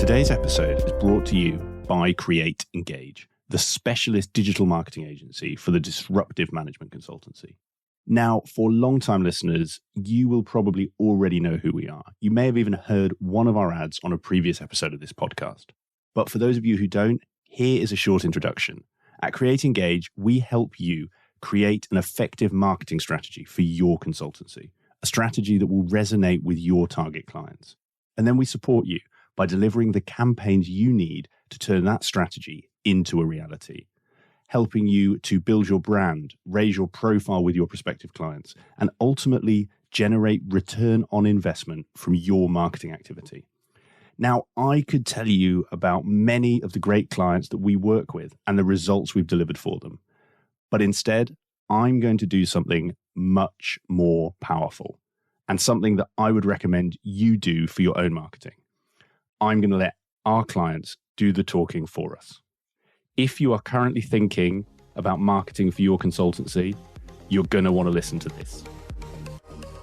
Today's episode is brought to you by Create Engage, the specialist digital marketing agency for the disruptive management consultancy. Now, for long-time listeners, you will probably already know who we are. You may have even heard one of our ads on a previous episode of this podcast. But for those of you who don't, here is a short introduction. At Create Engage, we help you create an effective marketing strategy for your consultancy, a strategy that will resonate with your target clients. And then we support you by delivering the campaigns you need to turn that strategy into a reality, helping you to build your brand, raise your profile with your prospective clients, and ultimately generate return on investment from your marketing activity. Now, I could tell you about many of the great clients that we work with and the results we've delivered for them. But instead, I'm going to do something much more powerful and something that I would recommend you do for your own marketing. I'm going to let our clients do the talking for us. If you are currently thinking about marketing for your consultancy, you're going to want to listen to this.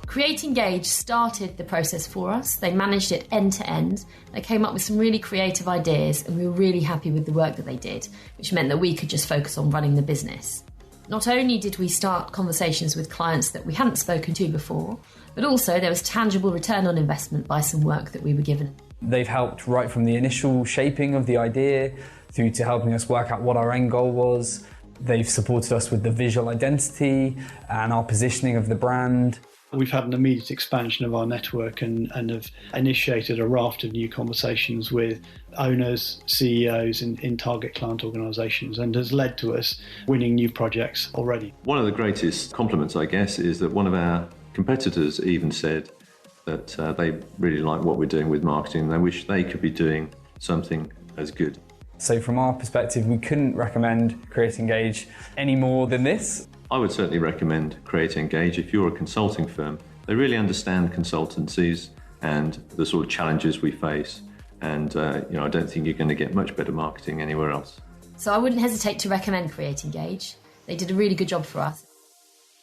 Create Engage started the process for us. They managed it end to end. They came up with some really creative ideas and we were really happy with the work that they did, which meant that we could just focus on running the business. Not only did we start conversations with clients that we hadn't spoken to before, but also there was tangible return on investment by some work that we were given. They've helped right from the initial shaping of the idea through to helping us work out what our end goal was. They've supported us with the visual identity and our positioning of the brand. We've had an immediate expansion of our network and have initiated a raft of new conversations with owners, CEOs in target client organisations, and has led to us winning new projects already. One of the greatest compliments, I guess, is that one of our competitors even said that they really like what we're doing with marketing. They wish they could be doing something as good. So from our perspective, we couldn't recommend Create Engage any more than this. I would certainly recommend Create Engage if you're a consulting firm. They really understand consultancies and the sort of challenges we face. And I don't think you're going to get much better marketing anywhere else. So I wouldn't hesitate to recommend Create Engage. They did a really good job for us.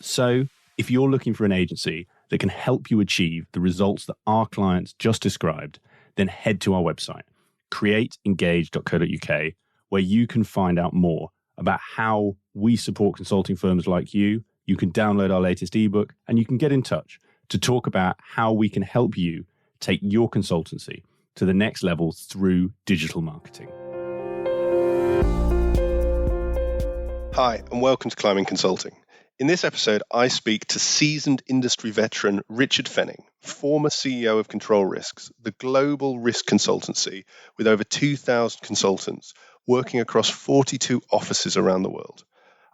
So if you're looking for an agency that can help you achieve the results that our clients just described, then head to our website, createengage.co.uk, where you can find out more about how we support consulting firms like you. You can download our latest ebook and you can get in touch to talk about how we can help you take your consultancy to the next level through digital marketing. Hi, and welcome to Climbing Consulting. In this episode, I speak to seasoned industry veteran Richard Fenning, former CEO of Control Risks, the global risk consultancy with over 2,000 consultants working across 42 offices around the world.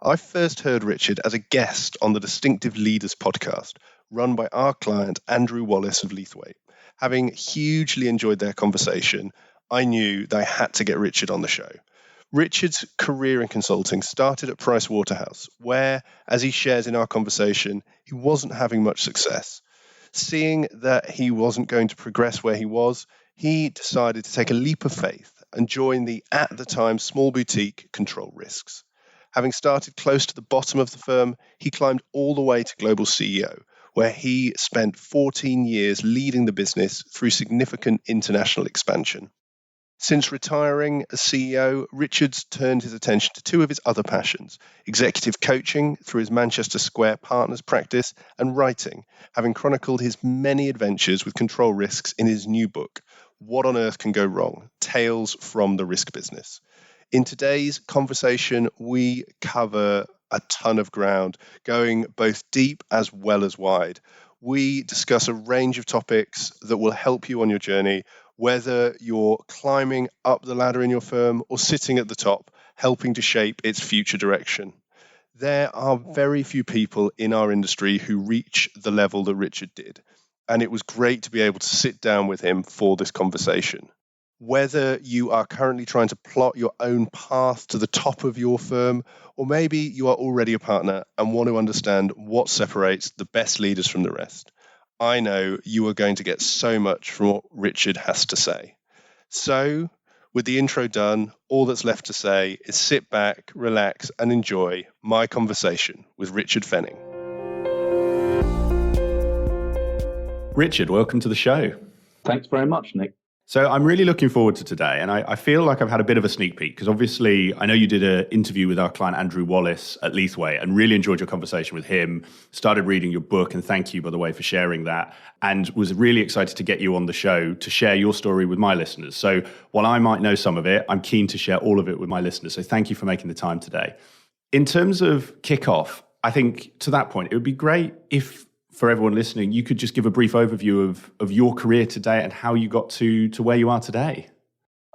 I first heard Richard as a guest on the Distinctive Leaders podcast, run by our client Andrew Wallace of Leathwaite. Having hugely enjoyed their conversation, I knew they had to get Richard on the show. Richard's career in consulting started at Price Waterhouse, where, as he shares in our conversation, he wasn't having much success. Seeing that he wasn't going to progress where he was, he decided to take a leap of faith and join the, at the time, small boutique Control Risks. Having started close to the bottom of the firm, he climbed all the way to global CEO, where he spent 14 years leading the business through significant international expansion. Since retiring as CEO, Richard's turned his attention to two of his other passions, executive coaching through his Manchester Square Partners practice and writing, having chronicled his many adventures with Control Risks in his new book, What on Earth Can Go Wrong? Tales from the Risk Business. In today's conversation, we cover a ton of ground, going both deep as well as wide. We discuss a range of topics that will help you on your journey, whether you're climbing up the ladder in your firm or sitting at the top, helping to shape its future direction. There are very few people in our industry who reach the level that Richard did, and it was great to be able to sit down with him for this conversation. Whether you are currently trying to plot your own path to the top of your firm, or maybe you are already a partner and want to understand what separates the best leaders from the rest, I know you are going to get so much from what Richard has to say. So, with the intro done, all that's left to say is sit back, relax, and enjoy my conversation with Richard Fenning. Richard, welcome to the show. Thanks very much, Nick. So I'm really looking forward to today, and I feel like I've had a bit of a sneak peek because obviously I know you did an interview with our client Andrew Wallace at Leathwaite and really enjoyed your conversation with him, started reading your book, and thank you, by the way, for sharing that, and was really excited to get you on the show to share your story with my listeners. So while I might know some of it, I'm keen to share all of it with my listeners. So thank you for making the time today. In terms of kickoff, I think to that point, it would be great if for everyone listening, you could just give a brief overview of your career today and how you got to where you are today.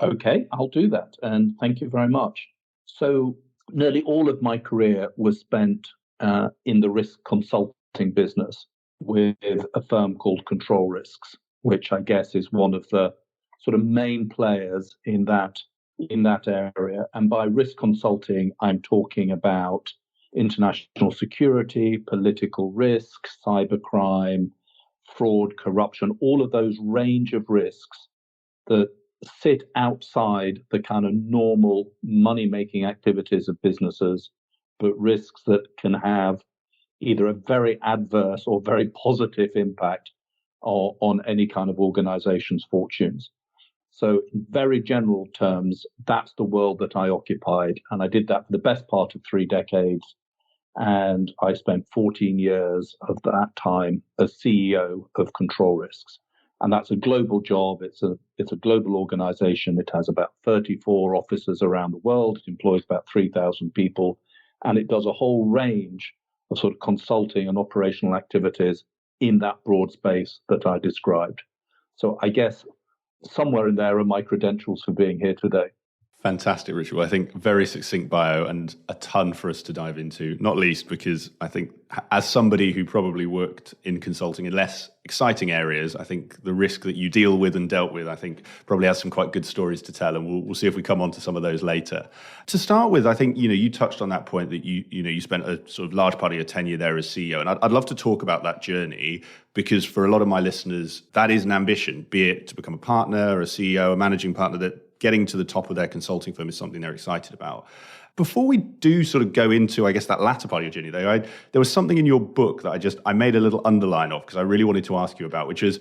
Okay, I'll do that. And thank you very much. So nearly all of my career was spent in the risk consulting business with a firm called Control Risks, which I guess is one of the sort of main players in that area. And by risk consulting, I'm talking about international security, political risk, cybercrime, fraud, corruption, all of those range of risks that sit outside the kind of normal money-making activities of businesses, but risks that can have either a very adverse or very positive impact on any kind of organization's fortunes. So in very general terms, that's the world that I occupied. And I did that for the best part of 3 decades. And I spent 14 years of that time as CEO of Control Risks. And that's a global job. It's a global organization. It has about 34 offices around the world. It employs about 3,000 people. And it does a whole range of sort of consulting and operational activities in that broad space that I described. So I guess somewhere in there are my credentials for being here today. Fantastic, Richard. Well, I think very succinct bio and a ton for us to dive into, not least because I think as somebody who probably worked in consulting in less exciting areas, I think the risk that you deal with and dealt with, I think probably has some quite good stories to tell. And we'll see if we come on to some of those later. To start with, I think, you touched on that point that you spent a sort of large part of your tenure there as CEO. And I'd love to talk about that journey because for a lot of my listeners, that is an ambition, be it to become a partner, a CEO, a managing partner, that getting to the top of their consulting firm is something they're excited about. Before we do sort of go into, I guess, that latter part of your journey, though, there was something in your book that I made a little underline of because I really wanted to ask you about, which is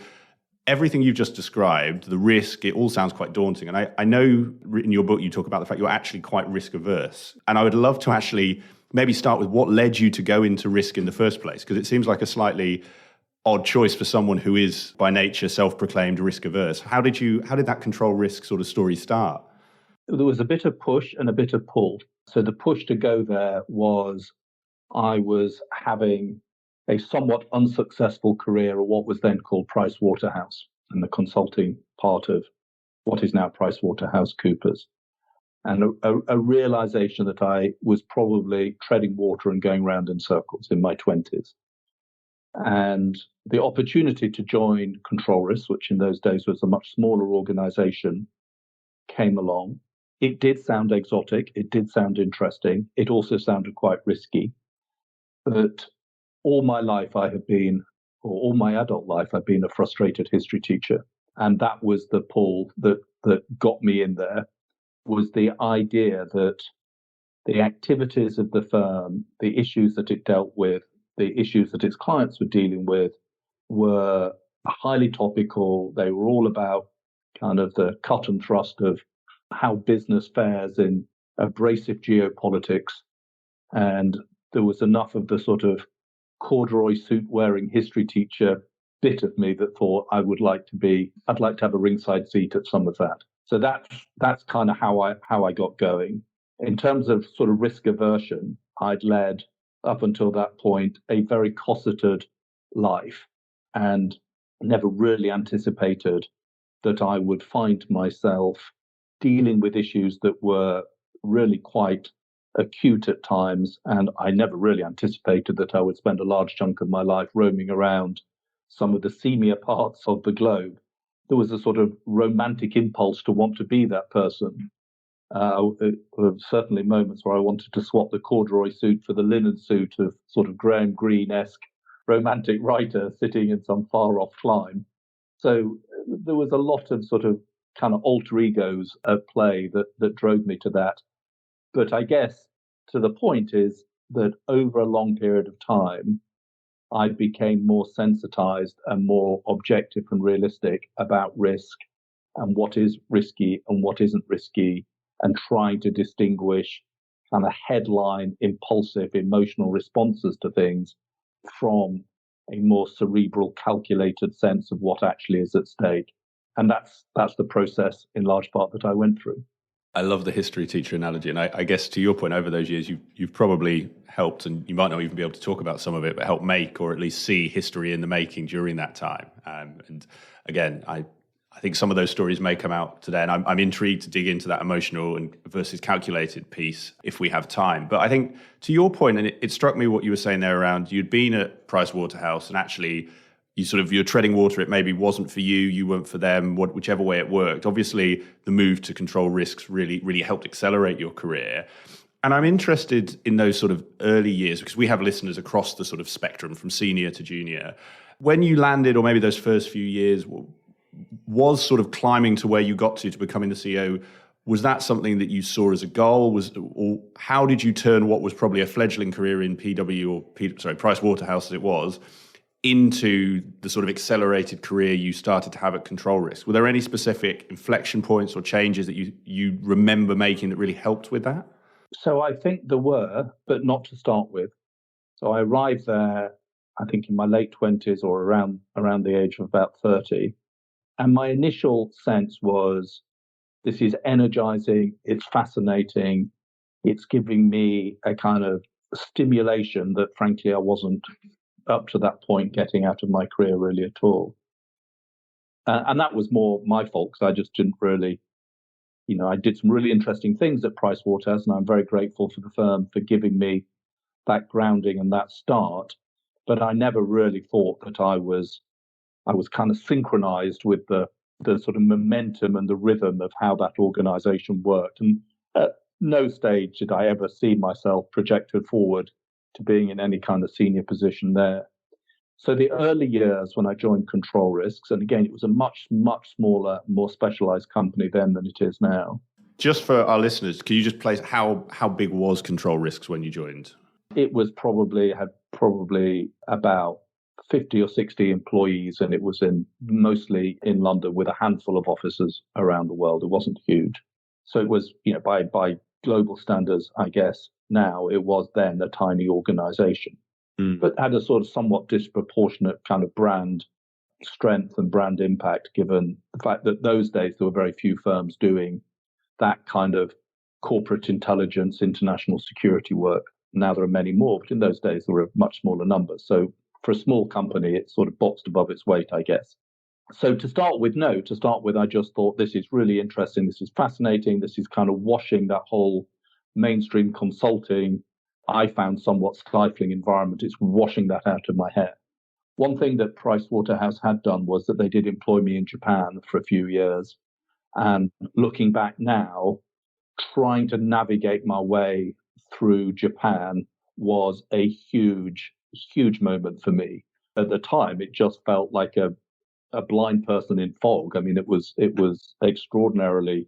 everything you've just described, the risk, it all sounds quite daunting. And I know in your book you talk about the fact you're actually quite risk averse. And I would love to actually maybe start with what led you to go into risk in the first place, because it seems like a slightly odd choice for someone who is by nature self-proclaimed risk averse. How did that control risk sort of story start? There was a bit of push and a bit of pull. So the push to go there was I was having a somewhat unsuccessful career at what was then called Price Waterhouse and the consulting part of what is now Price Waterhouse Coopers. And a realization that I was probably treading water and going round in circles in my 20s. And the opportunity to join Control Risks, which in those days was a much smaller organization, came along. It did sound exotic. It did sound interesting. It also sounded quite risky. But all my life all my adult life, I've been a frustrated history teacher. And that was the pull that got me in there, was the idea that the activities of the firm, the issues that it dealt with, the issues that its clients were dealing with were highly topical. They were all about kind of the cut and thrust of how business fares in abrasive geopolitics. And there was enough of the sort of corduroy suit wearing history teacher bit of me that thought I'd like to have a ringside seat at some of that. So that's kind of how I got going. In terms of sort of risk aversion, I'd led up until that point a very cosseted life and never really anticipated that I would find myself dealing with issues that were really quite acute at times. And I never really anticipated that I would spend a large chunk of my life roaming around some of the seamier parts of the globe. There was a sort of romantic impulse to want to be that person. There were certainly moments where I wanted to swap the corduroy suit for the linen suit of sort of Graham Greene-esque romantic writer sitting in some far-off clime. So there was a lot of sort of kind of alter egos at play that drove me to that. But I guess to the point is that over a long period of time, I became more sensitized and more objective and realistic about risk and what is risky and what isn't risky, and trying to distinguish kind of headline, impulsive, emotional responses to things from a more cerebral, calculated sense of what actually is at stake. And that's the process in large part that I went through. I love the history teacher analogy. And I guess to your point, over those years, you've probably helped, and you might not even be able to talk about some of it, but help make or at least see history in the making during that time. And again, I think some of those stories may come out today, and I'm intrigued to dig into that emotional and versus calculated piece if we have time. But I think to your point, and it struck me what you were saying there around you'd been at Price Waterhouse, and actually you're treading water. It maybe wasn't for you, you weren't for them, whichever way it worked. Obviously, the move to control risks really helped accelerate your career. And I'm interested in those sort of early years, because we have listeners across the sort of spectrum from senior to junior. When you landed, or maybe those first few years, was sort of climbing to where you got to becoming the CEO, was that something that you saw as a goal? Or how did you turn what was probably a fledgling career in Price Waterhouse as it was, into the sort of accelerated career you started to have at Control Risk? Were there any specific inflection points or changes that you remember making that really helped with that? So I think there were, but not to start with. So I arrived there, I think in my late 20s or around the age of about 30. And my initial sense was, this is energizing, it's fascinating, it's giving me a kind of stimulation that frankly I wasn't up to that point getting out of my career really at all. And that was more my fault, because I just didn't really, I did some really interesting things at Price Waterhouse, and I'm very grateful for the firm for giving me that grounding and that start. But I never really thought that I was kind of synchronized with the sort of momentum and the rhythm of how that organization worked. And at no stage did I ever see myself projected forward to being in any kind of senior position there. So the early years when I joined Control Risks, and again, it was a much, much smaller, more specialized company then than it is now. Just for our listeners, can you just place how big was Control Risks when you joined? It was had about 50 or 60 employees, and it was mostly in London with a handful of offices around the world. It wasn't huge. So it was, by global standards, I guess now, it was then a tiny organization, but had a sort of somewhat disproportionate kind of brand strength and brand impact, given the fact that those days there were very few firms doing that kind of corporate intelligence, international security work. Now there are many more, but in those days there were much smaller numbers. So for a small company, it's sort of boxed above its weight, I guess. So to start with, I just thought, this is really interesting. This is fascinating. This is kind of washing that whole mainstream consulting, I found somewhat stifling environment. It's washing that out of my hair. One thing that Price Waterhouse had done was that they did employ me in Japan for a few years. And looking back now, trying to navigate my way through Japan was a huge, huge moment for me. At the time, it just felt like a blind person in fog. I mean, it was extraordinarily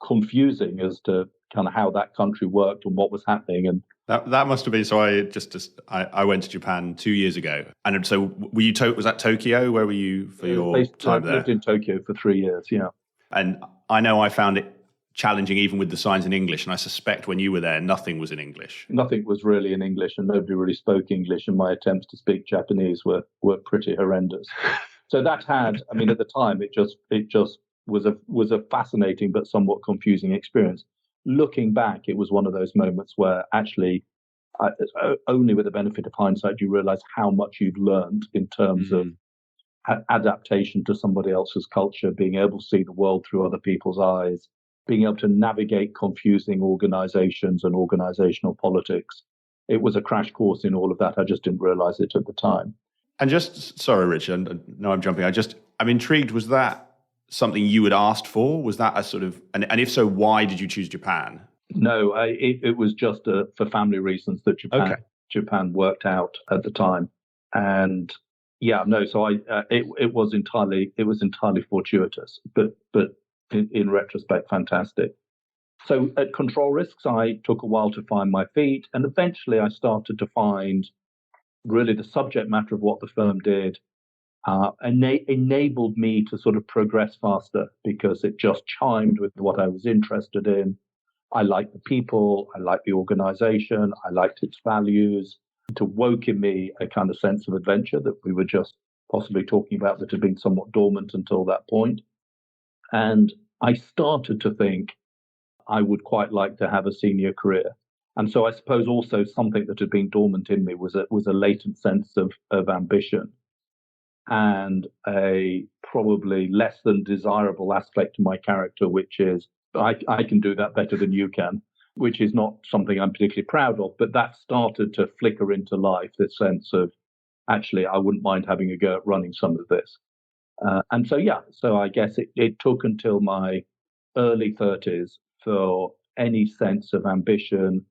confusing as to kind of how that country worked and what was happening. And that must have been, so I went to Japan 2 years ago. And so were you, was that Tokyo? Where were you for your time there? I lived in Tokyo for 3 years, yeah. And I know I found it challenging even with the signs in English. And I suspect when you were there, nothing was in English. Nothing was really in English, and nobody really spoke English. And my attempts to speak Japanese were pretty horrendous. So that had, I mean, at the time, it just was a fascinating but somewhat confusing experience. Looking back, it was one of those moments where actually, only with the benefit of hindsight, you realize how much you've learned in terms of adaptation to somebody else's culture, being able to see the world through other people's eyes, being able to navigate confusing organizations and organizational politics. It was a crash course in all of that. I just didn't realize it at the time. And just, sorry, Richard, no, I'm jumping. I'm intrigued. Was that something you had asked for? Was that a sort of, and if so, why did you choose Japan? No, it was just for family reasons that Japan worked out at the time. And yeah, no, so it was entirely fortuitous, but in retrospect, fantastic. So at Control Risks, I took a while to find my feet, and eventually I started to find really the subject matter of what the firm did enabled me to sort of progress faster because it just chimed with what I was interested in. I liked the people, I liked the organization, I liked its values. It awoke in me a kind of sense of adventure that we were just possibly talking about that had been somewhat dormant until that point. And I started to think I would quite like to have a senior career. And so I suppose also something that had been dormant in me was a latent sense of ambition and a probably less than desirable aspect of my character, which is I can do that better than you can, which is not something I'm particularly proud of. But that started to flicker into life, this sense of actually, I wouldn't mind having a go at running some of this. And so I guess it took until my early 30s for any sense of ambition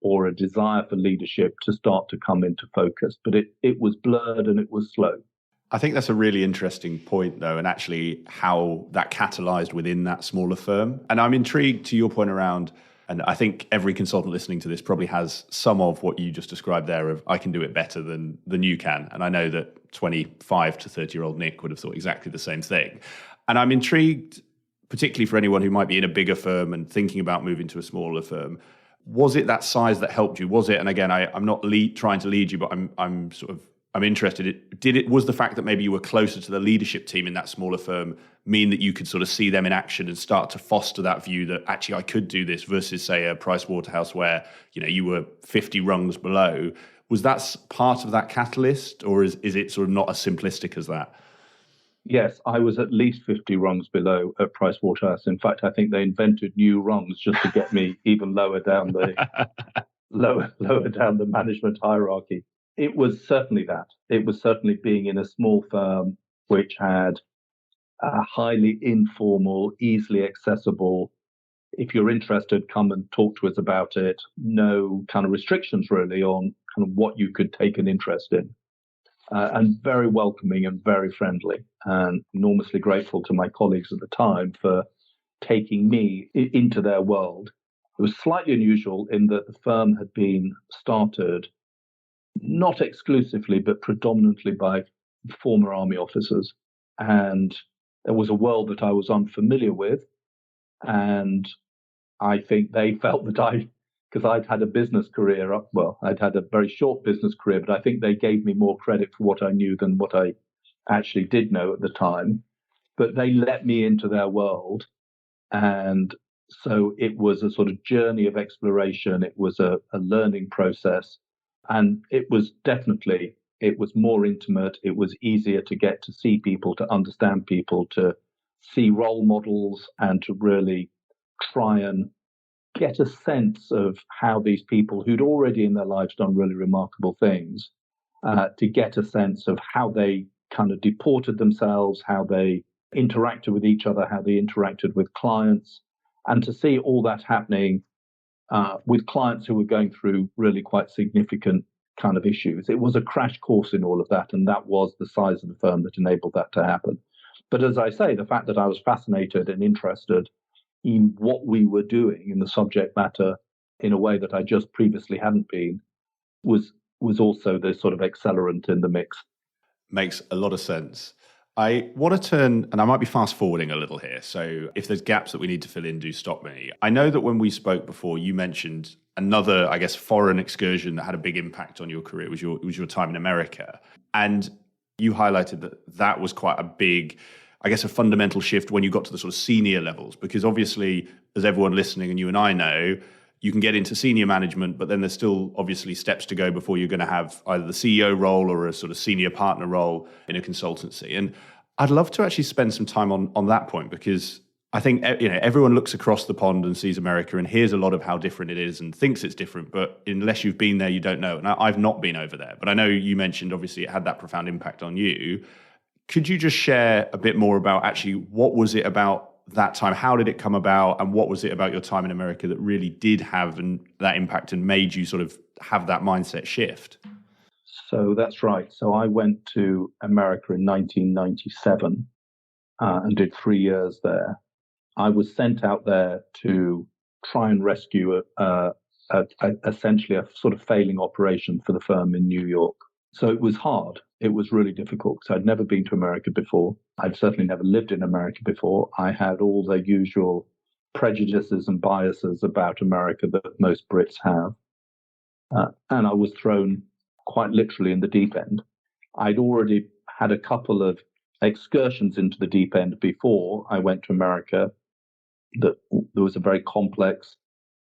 or a desire for leadership to start to come into focus. But it was blurred and it was slow. I think that's a really interesting point, though, and actually how that catalyzed within that smaller firm. And I'm intrigued to your point around, and I think every consultant listening to this probably has some of what you just described there of, I can do it better than you can. And I know that 25 to 30-year-old Nick would have thought exactly the same thing. And I'm intrigued, particularly for anyone who might be in a bigger firm and thinking about moving to a smaller firm. Was it that size that helped you? Was it, and again, I'm not trying to lead you, but I'm interested. Was the fact that maybe you were closer to the leadership team in that smaller firm mean that you could sort of see them in action and start to foster that view that actually I could do this versus, say, a Price Waterhouse where, you were 50 rungs below? Was that part of that catalyst, or is it sort of not as simplistic as that? Yes, I was at least 50 rungs below at Price Waterhouse. In fact, I think they invented new rungs just to get me even lower down the lower down the management hierarchy. It was certainly that. It was certainly being in a small firm which had a highly informal, easily accessible, if you're interested, come and talk to us about it. No kind of restrictions really on kind of what you could take an interest in. And very welcoming and very friendly, and enormously grateful to my colleagues at the time for taking me into their world. It was slightly unusual in that the firm had been started not exclusively, but predominantly by former army officers. And there was a world that I was unfamiliar with. And I think they felt that because I'd had a business career, I'd had a very short business career, but I think they gave me more credit for what I knew than what I actually did know at the time. But they let me into their world. And so it was a sort of journey of exploration. It was a learning process. And it was more intimate. It was easier to get to see people, to understand people, to see role models, and to really try and get a sense of how these people who'd already in their lives done really remarkable things, to get a sense of how they kind of deported themselves, how they interacted with each other, how they interacted with clients, and to see all that happening with clients who were going through really quite significant kind of issues. It was a crash course in all of that, and that was the size of the firm that enabled that to happen. But as I say, the fact that I was fascinated and interested in what we were doing in the subject matter in a way that I just previously hadn't been was also the sort of accelerant in the mix. Makes a lot of sense. I want to turn, and I might be fast forwarding a little here, so if there's gaps that we need to fill in, do stop me. I know that when we spoke before, you mentioned another, I guess, foreign excursion that had a big impact on your career was your time in America. And you highlighted that was quite a big, I guess, a fundamental shift when you got to the sort of senior levels, because obviously, as everyone listening and you and I know, you can get into senior management, but then there's still obviously steps to go before you're going to have either the CEO role or a sort of senior partner role in a consultancy. And I'd love to actually spend some time on that point, because I think everyone looks across the pond and sees America and hears a lot of how different it is and thinks it's different, but unless you've been there, you don't know. And I've not been over there, but I know you mentioned obviously it had that profound impact on you. Could you just share a bit more about actually what was it about that time? How did it come about? And what was it about your time in America that really did have that impact and made you sort of have that mindset shift? So that's right. So I went to America in 1997 and did 3 years there. I was sent out there to try and rescue essentially a sort of failing operation for the firm in New York. So it was hard. It was really difficult because I'd never been to America before. I'd certainly never lived in America before. I had all the usual prejudices and biases about America that most Brits have. And I was thrown quite literally in the deep end. I'd already had a couple of excursions into the deep end before I went to America. That there was a very complex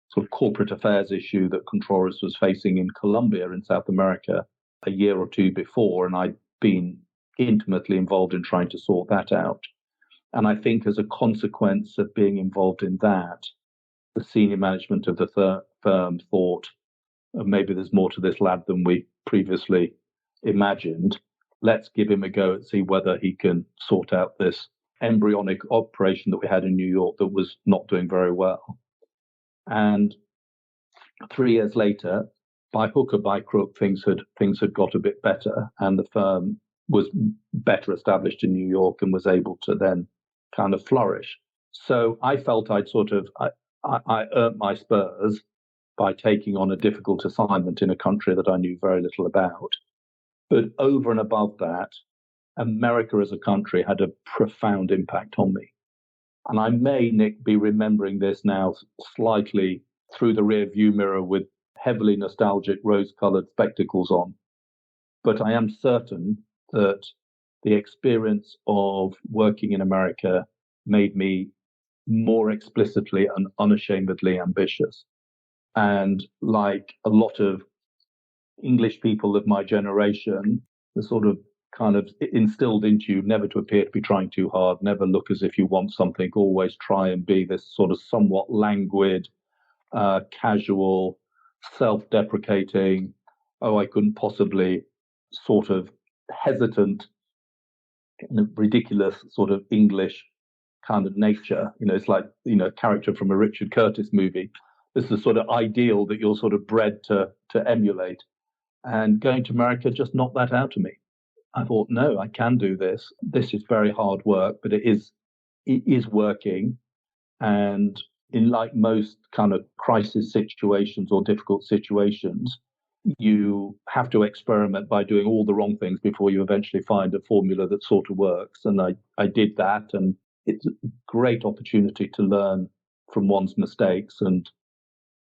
sort of corporate affairs issue that Control was facing in Colombia in South America a year or two before, and I'd been intimately involved in trying to sort that out. And I think as a consequence of being involved in that, the senior management of the firm thought, maybe there's more to this lad than we previously imagined. Let's give him a go and see whether he can sort out this embryonic operation that we had in New York that was not doing very well. And 3 years later, by hook or by crook, things had got a bit better, and the firm was better established in New York and was able to then kind of flourish. So I felt I earned my spurs by taking on a difficult assignment in a country that I knew very little about. But over and above that, America as a country had a profound impact on me. And I may, Nick, be remembering this now slightly through the rear view mirror with heavily nostalgic rose-colored spectacles on. But I am certain that the experience of working in America made me more explicitly and unashamedly ambitious. And like a lot of English people of my generation, the sort of kind of instilled into you never to appear to be trying too hard, never look as if you want something, always try and be this sort of somewhat languid, casual, self-deprecating, I couldn't possibly, sort of hesitant, ridiculous sort of English kind of nature. It's like, a character from a Richard Curtis movie. This is the sort of ideal that you're sort of bred to emulate. And going to America just knocked that out of me. I thought, no, I can do this. This is very hard work, but it is working. And in like most kind of crisis situations or difficult situations, you have to experiment by doing all the wrong things before you eventually find a formula that sort of works. And I did that, and it's a great opportunity to learn from one's mistakes and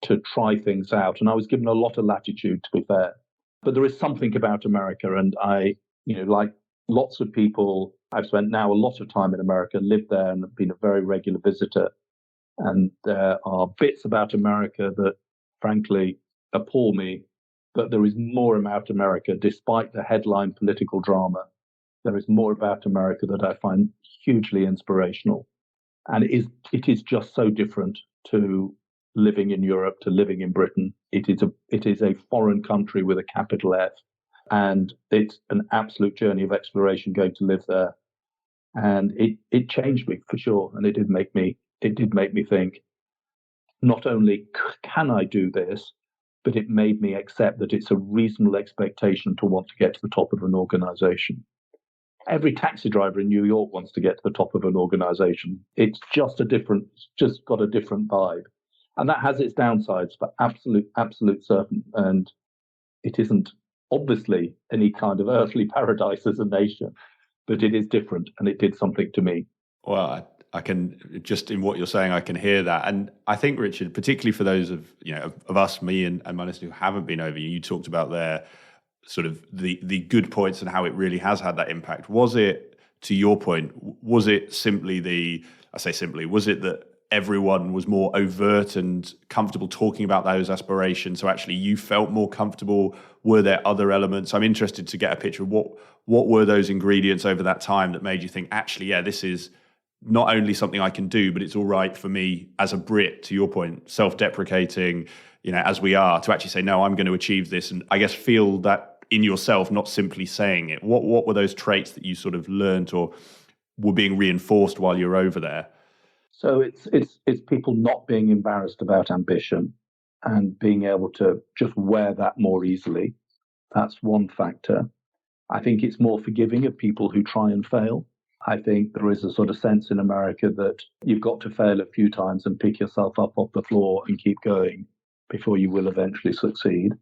to try things out. And I was given a lot of latitude, to be fair. But there is something about America, and I, like lots of people, I've spent now a lot of time in America, lived there and been a very regular visitor. And there are bits about America that, frankly, appall me. But there is more about America, despite the headline political drama. There is more about America that I find hugely inspirational. And it is just so different to living in Europe, to living in Britain. It is a foreign country with a capital F. And it's an absolute journey of exploration going to live there. And it changed me for sure. And it did make me think, not only can I do this, but it made me accept that it's a reasonable expectation to want to get to the top of an organization. Every taxi driver in New York wants to get to the top of an organization. It's just got a different vibe. And that has its downsides, but absolute certain. And it isn't obviously any kind of earthly paradise as a nation, but it is different, and it did something to me. Well, I can, just in what you're saying, I can hear that. And I think, Richard, particularly for those of us, me and my listeners who haven't been over, you talked about their sort of the good points and how it really has had that impact. Was it, to your point, was it that everyone was more overt and comfortable talking about those aspirations, so actually you felt more comfortable? Were there other elements? I'm interested to get a picture of what were those ingredients over that time that made you think, actually, yeah, this is not only something I can do, but it's all right for me as a Brit, to your point, self-deprecating, as we are, to actually say, no, I'm going to achieve this, and I guess feel that in yourself, not simply saying it. What were those traits that you sort of learned or were being reinforced while you're over there? So it's people not being embarrassed about ambition and being able to just wear that more easily. That's one factor. I think it's more forgiving of people who try and fail. I think there is a sort of sense in America that you've got to fail a few times and pick yourself up off the floor and keep going before you will eventually succeed.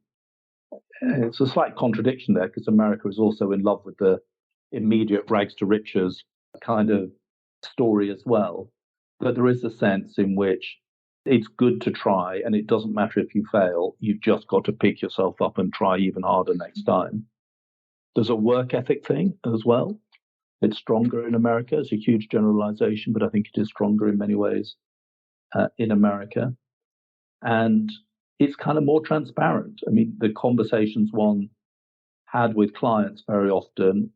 it's a slight contradiction there because America is also in love with the immediate rags to riches kind of story as well. But there is a sense in which it's good to try, and it doesn't matter if you fail. You've just got to pick yourself up and try even harder next time. There's a work ethic thing as well. It's stronger in America. It's a huge generalization, but I think it is stronger in many ways in America. And it's kind of more transparent. I mean, the conversations one had with clients very often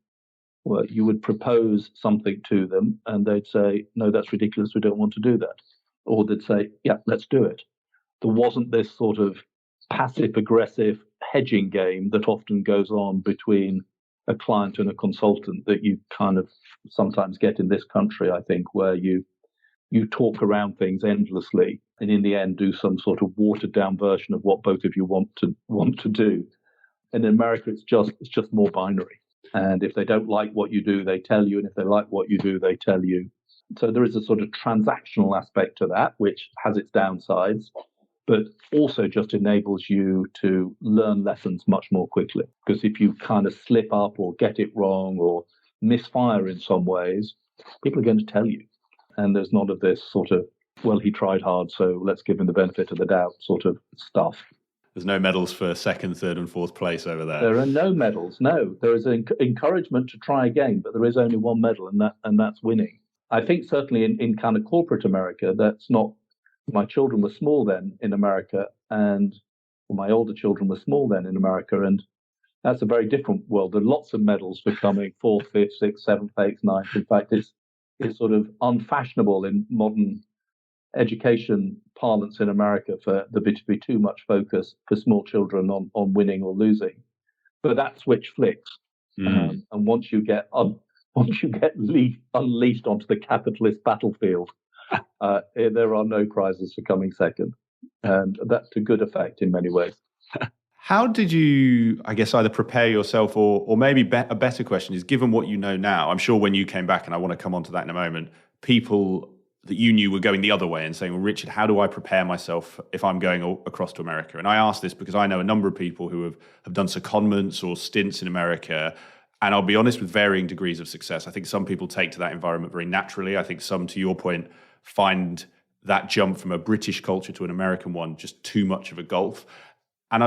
were you would propose something to them and they'd say, no, that's ridiculous. We don't want to do that. Or they'd say, yeah, let's do it. There wasn't this sort of passive aggressive hedging game that often goes on between a client and a consultant that you kind of sometimes get in this country, I think, where you talk around things endlessly and in the end do some sort of watered down version of what both of you want to do. And in America, it's just more binary. And if they don't like what you do, they tell you. And if they like what you do, they tell you. So there is a sort of transactional aspect to that, which has its downsides, but also just enables you to learn lessons much more quickly. Because if you kind of slip up or get it wrong or misfire in some ways, people are going to tell you. And there's none of this sort of, well, he tried hard, so let's give him the benefit of the doubt sort of stuff. There's no medals for second, third and fourth place over there. There are no medals, no. There is an encouragement to try again, but there is only one medal, and that's winning. I think certainly in kind of corporate America, that's not, my children were small then in America, and my older children were small then in America, and that's a very different world. There are lots of medals for coming 4th, 5th, 6th, 7th, 8th, 9th. In fact, it's sort of unfashionable in modern education parlance in America for there to be too much focus for small children on winning or losing. But that switch flicks. And once you get unleashed onto the capitalist battlefield, there are no prizes for coming second. And that's to good effect in many ways. How did you, I guess, either prepare yourself or maybe a better question is, given what you know now, I'm sure when you came back, and I want to come on to that in a moment, people that you knew were going the other way and saying, well, Richard, how do I prepare myself if I'm going across to America? And I ask this because I know a number of people who have done secondments or stints in America, and I'll be honest, with varying degrees of success. I think some people take to that environment very naturally. I think some, to your point, find that jump from a British culture to an American one just too much of a gulf. And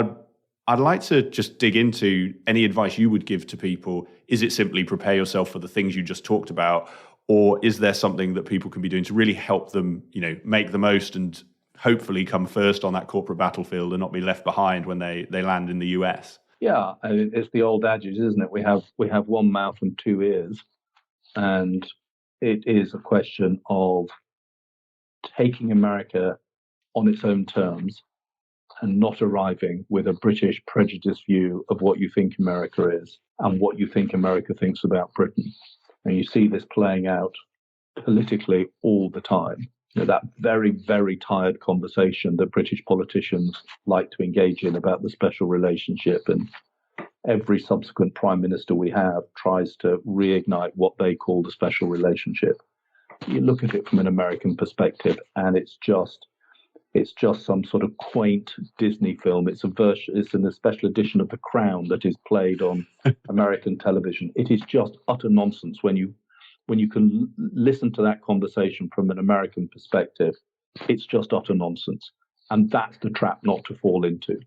I'd like to just dig into any advice you would give to people. Is it simply prepare yourself for the things you just talked about? Or is there something that people can be doing to really help them, make the most and hopefully come first on that corporate battlefield and not be left behind when they land in the US? Yeah, I mean, it's the old adage, isn't it? We have one mouth and two ears. And it is a question of taking America on its own terms and not arriving with a British prejudiced view of what you think America is and what you think America thinks about Britain. And you see this playing out politically all the time. That very, very tired conversation that British politicians like to engage in about the special relationship. And every subsequent prime minister we have tries to reignite what they call the special relationship. You look at it from an American perspective, and it's just some sort of quaint Disney film. It's a special edition of The Crown that is played on American television. It is just utter nonsense when you can listen to that conversation from an American perspective. It's just utter nonsense. And that's the trap not to fall into,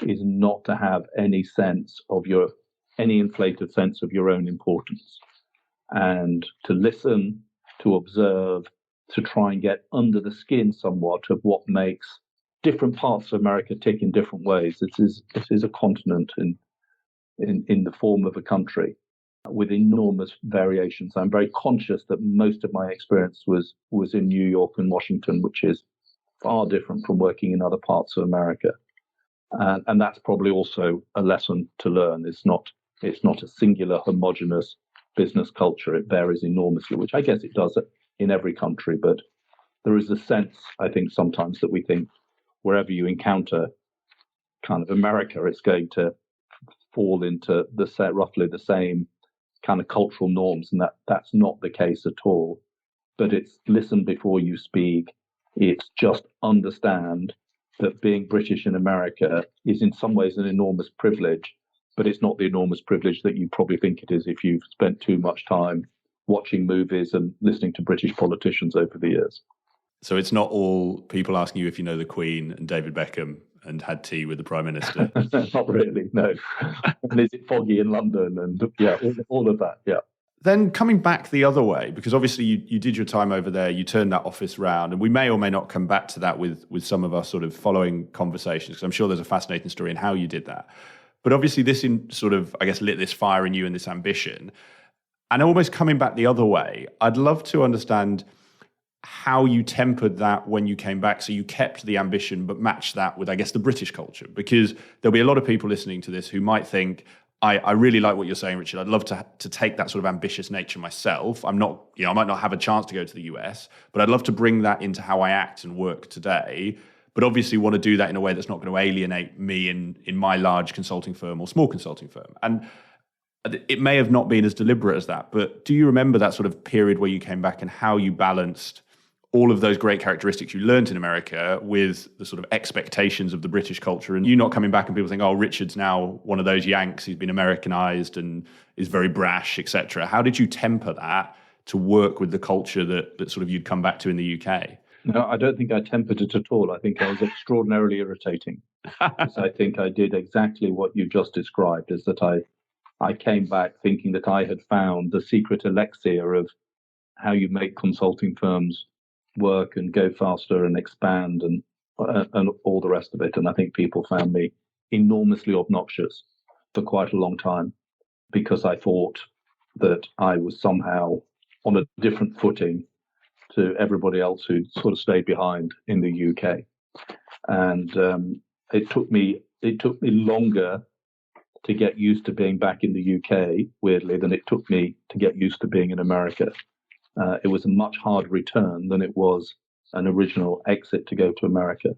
is not to have any inflated sense of your own importance, and to listen, to observe, to try and get under the skin somewhat of what makes different parts of America tick in different ways. It is a continent in the form of a country with enormous variations. I'm very conscious that most of my experience was in New York and Washington, which is far different from working in other parts of America. And that's probably also a lesson to learn. It's not a singular, homogenous business culture. It varies enormously, which I guess it does in every country. But there is a sense, I think, sometimes that we think wherever you encounter kind of America, it's going to fall into roughly the same kind of cultural norms. And that's not the case at all. But it's listen before you speak. It's just understand that being British in America is in some ways an enormous privilege, but it's not the enormous privilege that you probably think it is if you've spent too much time watching movies and listening to British politicians over the years. So it's not all people asking you if you know the Queen and David Beckham and had tea with the Prime Minister. Not really, no. And is it foggy in London? And yeah, all of that, yeah. Then coming back the other way, because obviously you did your time over there, you turned that office round, and we may or may not come back to that with some of our sort of following conversations, because I'm sure there's a fascinating story in how you did that. But obviously this sort of, I guess, lit this fire in you and this ambition. And almost coming back the other way, I'd love to understand how you tempered that when you came back, so you kept the ambition but matched that with, I guess, the British culture, because there'll be a lot of people listening to this who might think, I really like what you're saying, Richard. I'd love to take that sort of ambitious nature myself. I'm not, I might not have a chance to go to the US, but I'd love to bring that into how I act and work today. But obviously want to do that in a way that's not going to alienate me in my large consulting firm or small consulting firm. And it may have not been as deliberate as that, but do you remember that sort of period where you came back and how you balanced all of those great characteristics you learned in America with the sort of expectations of the British culture, and you not coming back and people think, oh, Richard's now one of those Yanks, he's been Americanized and is very brash, etc. How did you temper that to work with the culture that sort of you'd come back to in the UK? No, I don't think I tempered it at all. I think I was extraordinarily irritating. Because I think I did exactly what you just described, is that I came back thinking that I had found the secret elixir of how you make consulting firms work and go faster and expand and all the rest of it. And I think people found me enormously obnoxious for quite a long time because I thought that I was somehow on a different footing to everybody else who'd sort of stayed behind in the UK. And it took me longer to get used to being back in the UK, weirdly, than it took me to get used to being in America. It was a much harder return than it was an original exit to go to America.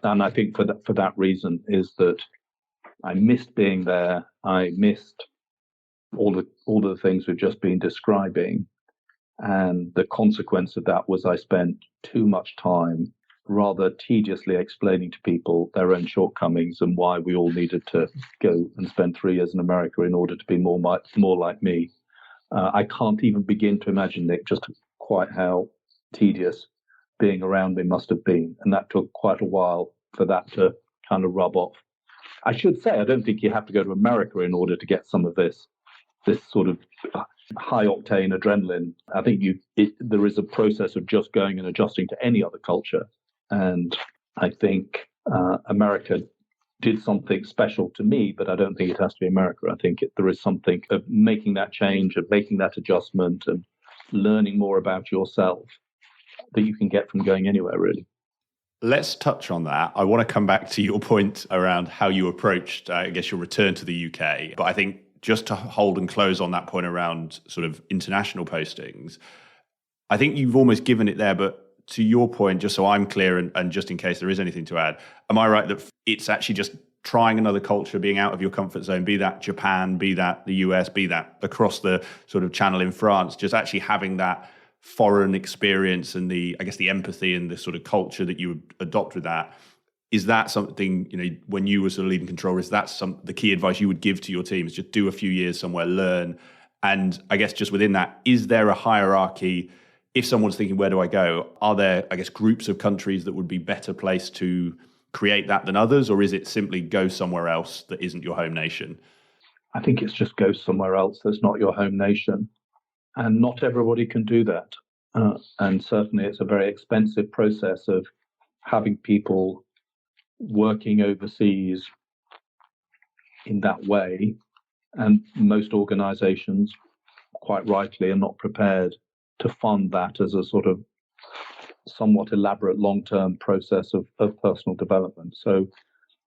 And I think for that reason is that I missed being there. I missed all the things we've just been describing. And the consequence of that was I spent too much time rather tediously explaining to people their own shortcomings and why we all needed to go and spend 3 years in America in order to be more like me. I can't even begin to imagine, Nick, just quite how tedious being around me must have been. And that took quite a while for that to kind of rub off. I should say, I don't think you have to go to America in order to get some of this sort of high octane adrenaline. I think there is a process of just going and adjusting to any other culture. And I think America did something special to me, but I don't think it has to be America. I think there is something of making that change, of making that adjustment and learning more about yourself that you can get from going anywhere, really. Let's touch on that. I want to come back to your point around how you approached, I guess, your return to the UK. But I think just to hold and close on that point around sort of international postings, I think you've almost given it there, but to your point, just so I'm clear and just in case there is anything to add, am I right that it's actually just trying another culture, being out of your comfort zone, be that Japan, be that the US, be that across the sort of channel in France, just actually having that foreign experience and the empathy and the sort of culture that you would adopt with that? Is that something, when you were sort of leading control, is that the key advice you would give to your teams? Just do a few years somewhere, learn. And I guess just within that, is there a hierarchy? If someone's thinking, where do I go? Are there, I guess, groups of countries that would be better placed to create that than others? Or is it simply go somewhere else that isn't your home nation? I think it's just go somewhere else that's not your home nation. And not everybody can do that. And certainly it's a very expensive process of having people working overseas in that way. And most organizations, quite rightly, are not prepared to fund that as a sort of somewhat elaborate long-term process of personal development. So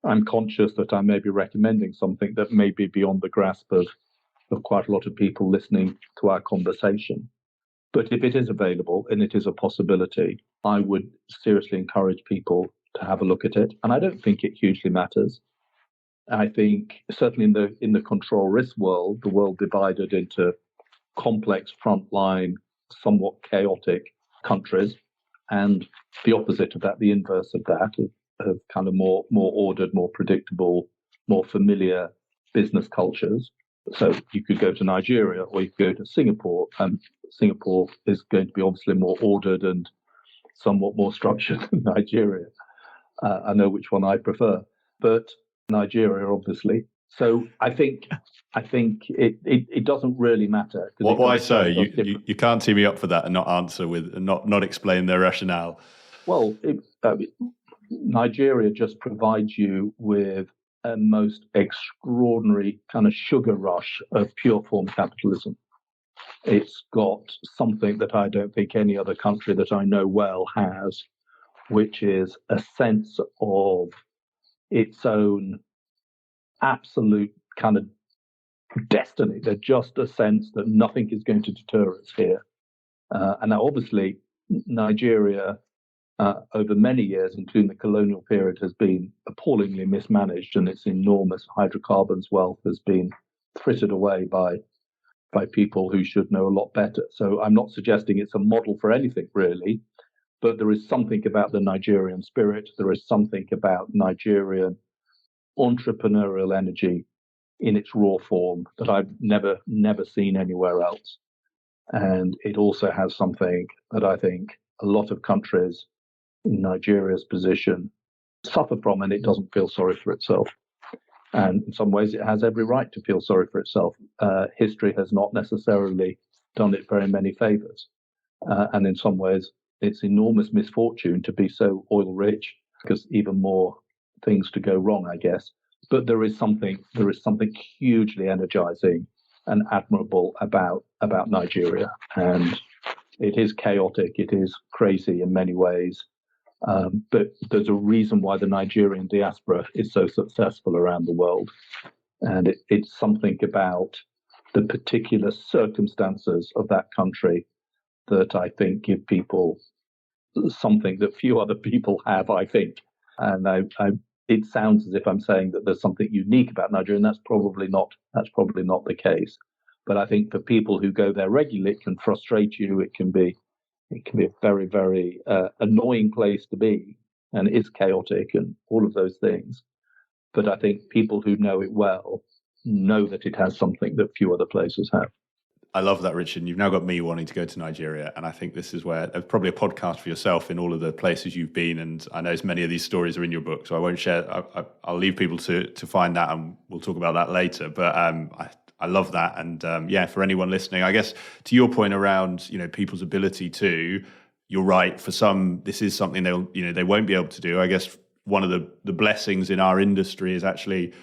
I'm conscious that I may be recommending something that may be beyond the grasp of quite a lot of people listening to our conversation. But if it is available and it is a possibility, I would seriously encourage people to have a look at it. And I don't think it hugely matters. I think certainly in the control risk world, the world divided into complex frontline, somewhat chaotic countries, and the opposite of that, the inverse of that, kind of more ordered, more predictable, more familiar business cultures. So you could go to Nigeria or you could go to Singapore, and Singapore is going to be obviously more ordered and somewhat more structured than Nigeria. I know which one I prefer, but Nigeria, obviously. So I think it doesn't really matter. Why so? You can't tee me up for that and not answer with not explain their rationale. Well, Nigeria just provides you with a most extraordinary kind of sugar rush of pure form capitalism. It's got something that I don't think any other country that I know well has, which is a sense of its own absolute kind of destiny. There's just a sense that nothing is going to deter us here. And now, obviously, Nigeria, over many years, including the colonial period, has been appallingly mismanaged, and its enormous hydrocarbons wealth has been frittered away by people who should know a lot better. So I'm not suggesting it's a model for anything, really, but there is something about the Nigerian spirit. There is something about Nigerian entrepreneurial energy in its raw form that I've never seen anywhere else. And it also has something that I think a lot of countries in Nigeria's position suffer from, and it doesn't feel sorry for itself. And in some ways, it has every right to feel sorry for itself. History has not necessarily done it very many favors. And in some ways, it's enormous misfortune to be so oil rich, because even more things to go wrong, I guess. But there is something hugely energizing and admirable about Nigeria. And it is chaotic, it is crazy in many ways. But there's a reason why the Nigerian diaspora is so successful around the world. And it's something about the particular circumstances of that country that I think give people something that few other people have, I think. And it sounds as if I'm saying that there's something unique about Nigeria, and that's probably not the case. But I think for people who go there regularly, it can frustrate you. It can be a very, very annoying place to be, and it is chaotic and all of those things. But I think people who know it well know that it has something that few other places have. I love that, Richard. You've now got me wanting to go to Nigeria, and I think this is where there's probably a podcast for yourself in all of the places you've been, and I know many of these stories are in your book, so I won't share. I'll leave people to find that, and we'll talk about that later. But I love that, and for anyone listening, I guess to your point around people's ability to, you're right. For some, this is something they won't be able to do. I guess one of the blessings in our industry is actually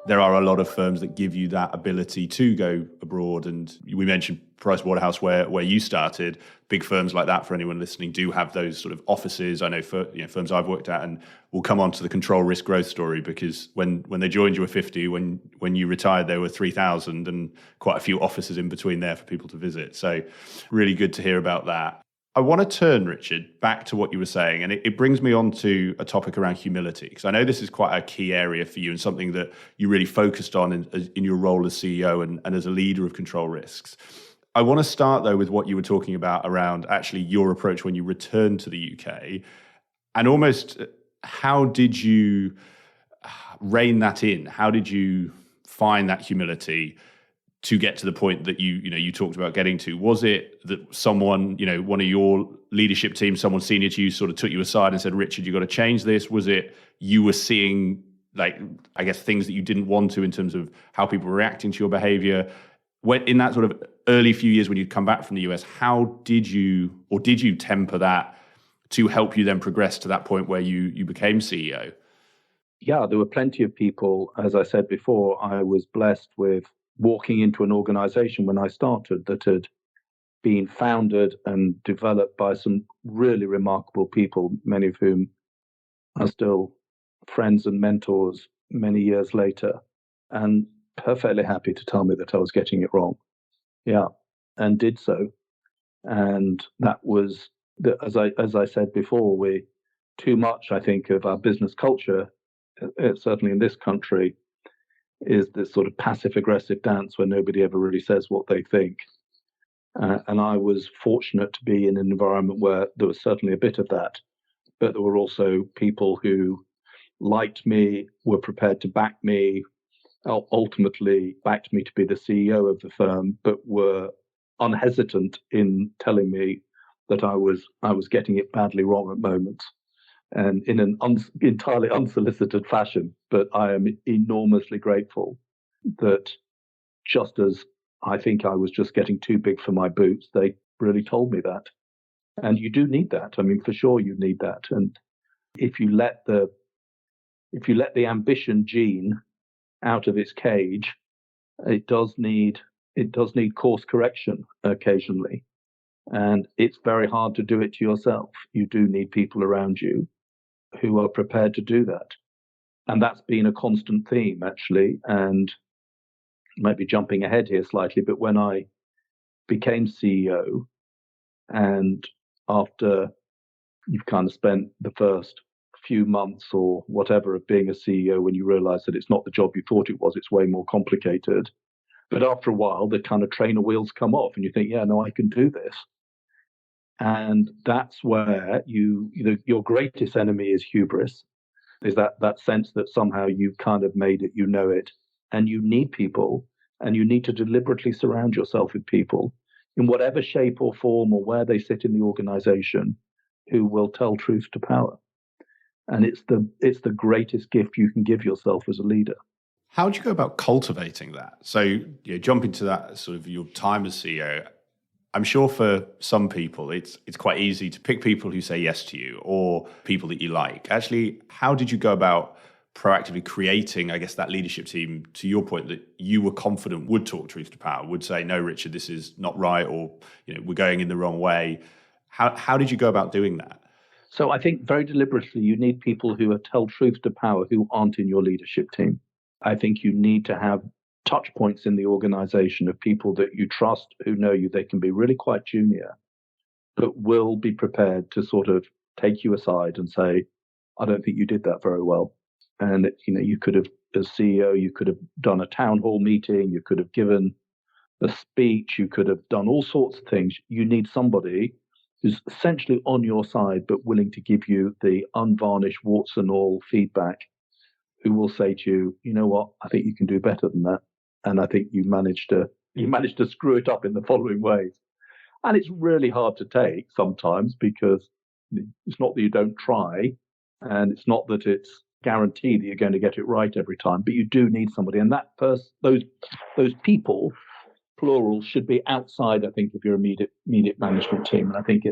there are a lot of firms that give you that ability to go abroad. And we mentioned Price Waterhouse, where you started. Big firms like that, for anyone listening, do have those sort of offices. I know firms I've worked at, and we'll come on to the control risk growth story, because when they joined you were 50, when you retired there were 3,000, and quite a few offices in between there for people to visit. So really good to hear about that. I want to turn, Richard, back to what you were saying, and it brings me on to a topic around humility, because I know this is quite a key area for you and something that you really focused on in your role as CEO and as a leader of control risks. I want to start, though, with what you were talking about around actually your approach when you returned to the UK, and almost how did you rein that in? How did you find that humility to get to the point that you talked about getting to? Was it that someone, one of your leadership team, someone senior to you, sort of took you aside and said, Richard, you've got to change this? Was it you were seeing, I guess, things that you didn't want to in terms of how people were reacting to your behavior? When, in that sort of early few years when you'd come back from the US, how did you temper that to help you then progress to that point where you became CEO? Yeah, there were plenty of people. As I said before, I was blessed with walking into an organization when I started that had been founded and developed by some really remarkable people, many of whom are still friends and mentors many years later, and perfectly happy to tell me that I was getting it wrong. Yeah, and did so. And that was, as I said before, too much, I think, of our business culture, certainly in this country, is this sort of passive-aggressive dance where nobody ever really says what they think. And I was fortunate to be in an environment where there was certainly a bit of that, but there were also people who liked me, were prepared to back me, ultimately backed me to be the CEO of the firm, but were unhesitant in telling me that I was getting it badly wrong at moments, and in an entirely unsolicited fashion. But I am enormously grateful that, just as I think I was just getting too big for my boots, they really told me that. And you do need that. I mean, for sure, you need that. And if you let the ambition gene out of its cage, it does need course correction occasionally. And it's very hard to do it to yourself. You do need people around you who are prepared to do that. And that's been a constant theme, actually. And maybe jumping ahead here slightly, but when I became CEO, and after you've kind of spent the first few months or whatever of being a CEO, when you realize that it's not the job you thought it was, it's way more complicated. But after a while, the kind of trainer wheels come off and you think, yeah, no, I can do this. And that's where your greatest enemy is hubris, is that sense that somehow you've kind of made it, you know it, and you need people, and you need to deliberately surround yourself with people in whatever shape or form or where they sit in the organization who will tell truth to power. And it's the greatest gift you can give yourself as a leader. How do you go about cultivating that? So, jump into that sort of your time as CEO. I'm sure for some people, it's quite easy to pick people who say yes to you or people that you like. Actually, how did you go about proactively creating, I guess, that leadership team, to your point, that you were confident would talk truth to power, would say, no, Richard, this is not right, or we're going in the wrong way? How did you go about doing that? So I think very deliberately, you need people who tell truth to power who aren't in your leadership team. I think you need to have touch points in the organization of people that you trust, who know you. They can be really quite junior, but will be prepared to sort of take you aside and say, I don't think you did that very well. And, you could have, as CEO, you could have done a town hall meeting, you could have given a speech, you could have done all sorts of things. You need somebody who's essentially on your side, but willing to give you the unvarnished, warts and all feedback, who will say to you, you know what, I think you can do better than that. And I think you managed to screw it up in the following ways. And it's really hard to take sometimes, because it's not that you don't try, and it's not that it's guaranteed that you're going to get it right every time, but you do need somebody. And that those people, plural, should be outside, I think, of your immediate management team. And I think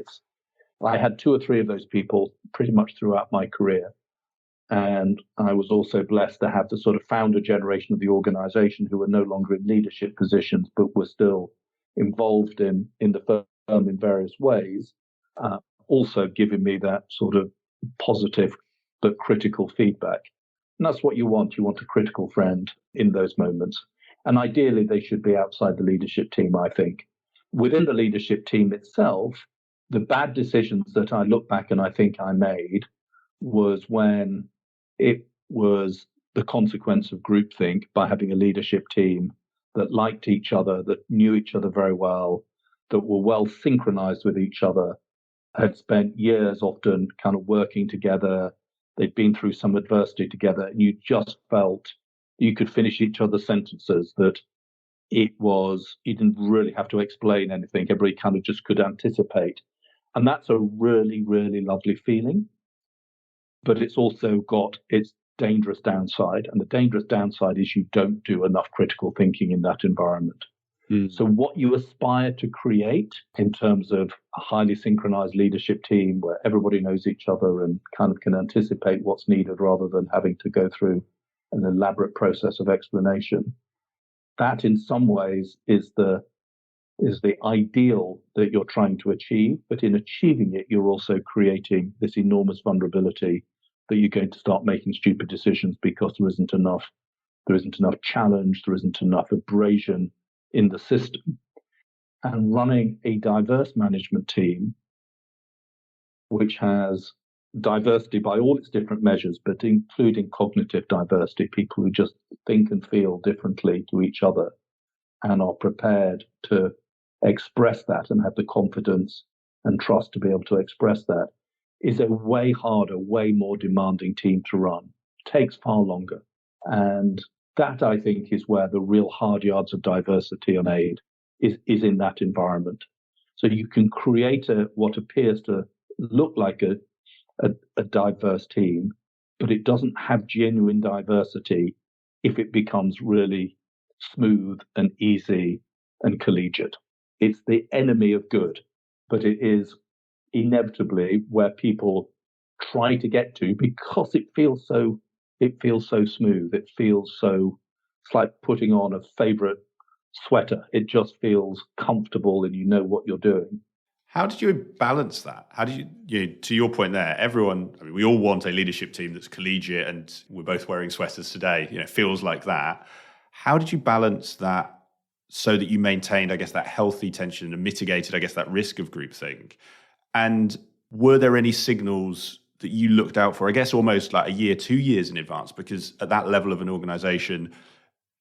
I had 2 or 3 of those people pretty much throughout my career. And I was also blessed to have the sort of founder generation of the organization who were no longer in leadership positions, but were still involved in the firm in various ways, also giving me that sort of positive but critical feedback. And that's what you want. You want a critical friend in those moments. And ideally, they should be outside the leadership team, I think. Within the leadership team itself, the bad decisions that I look back and I think I made was when it was the consequence of groupthink, by having a leadership team that liked each other, that knew each other very well, that were well synchronized with each other, had spent years often kind of working together. They'd been through some adversity together, and you just felt you could finish each other's sentences, that you didn't really have to explain anything. Everybody kind of just could anticipate. And that's a really, really lovely feeling. But it's also got its dangerous downside. And the dangerous downside is you don't do enough critical thinking in that environment. So what you aspire to create in terms of a highly synchronized leadership team where everybody knows each other and kind of can anticipate what's needed rather than having to go through an elaborate process of explanation, that in some ways is the ideal that you're trying to achieve. But in achieving it, you're also creating this enormous vulnerability that you're going to start making stupid decisions because there isn't enough challenge, there isn't enough abrasion in the system. And running a diverse management team, which has diversity by all its different measures, but including cognitive diversity, people who just think and feel differently to each other and are prepared to express that and have the confidence and trust to be able to express that, is a way harder, way more demanding team to run. takes far longer. And that, I think, is where the real hard yards of diversity are made, is in that environment. So you can create what appears to look like a diverse team, but it doesn't have genuine diversity if it becomes really smooth and easy and collegiate. It's the enemy of good, but it is inevitably where people try to get to because it feels so smooth. It feels so, it's like putting on a favorite sweater. It just feels comfortable and you know what you're doing. How did you balance that? How did you to your point there, we all want a leadership team that's collegiate, and we're both wearing sweaters today, it feels like that. How did you balance that so that you maintained, I guess, that healthy tension and mitigated, I guess, that risk of groupthink? And were there any signals that you looked out for, I guess, almost like a year, 2 years in advance? Because at that level of an organization,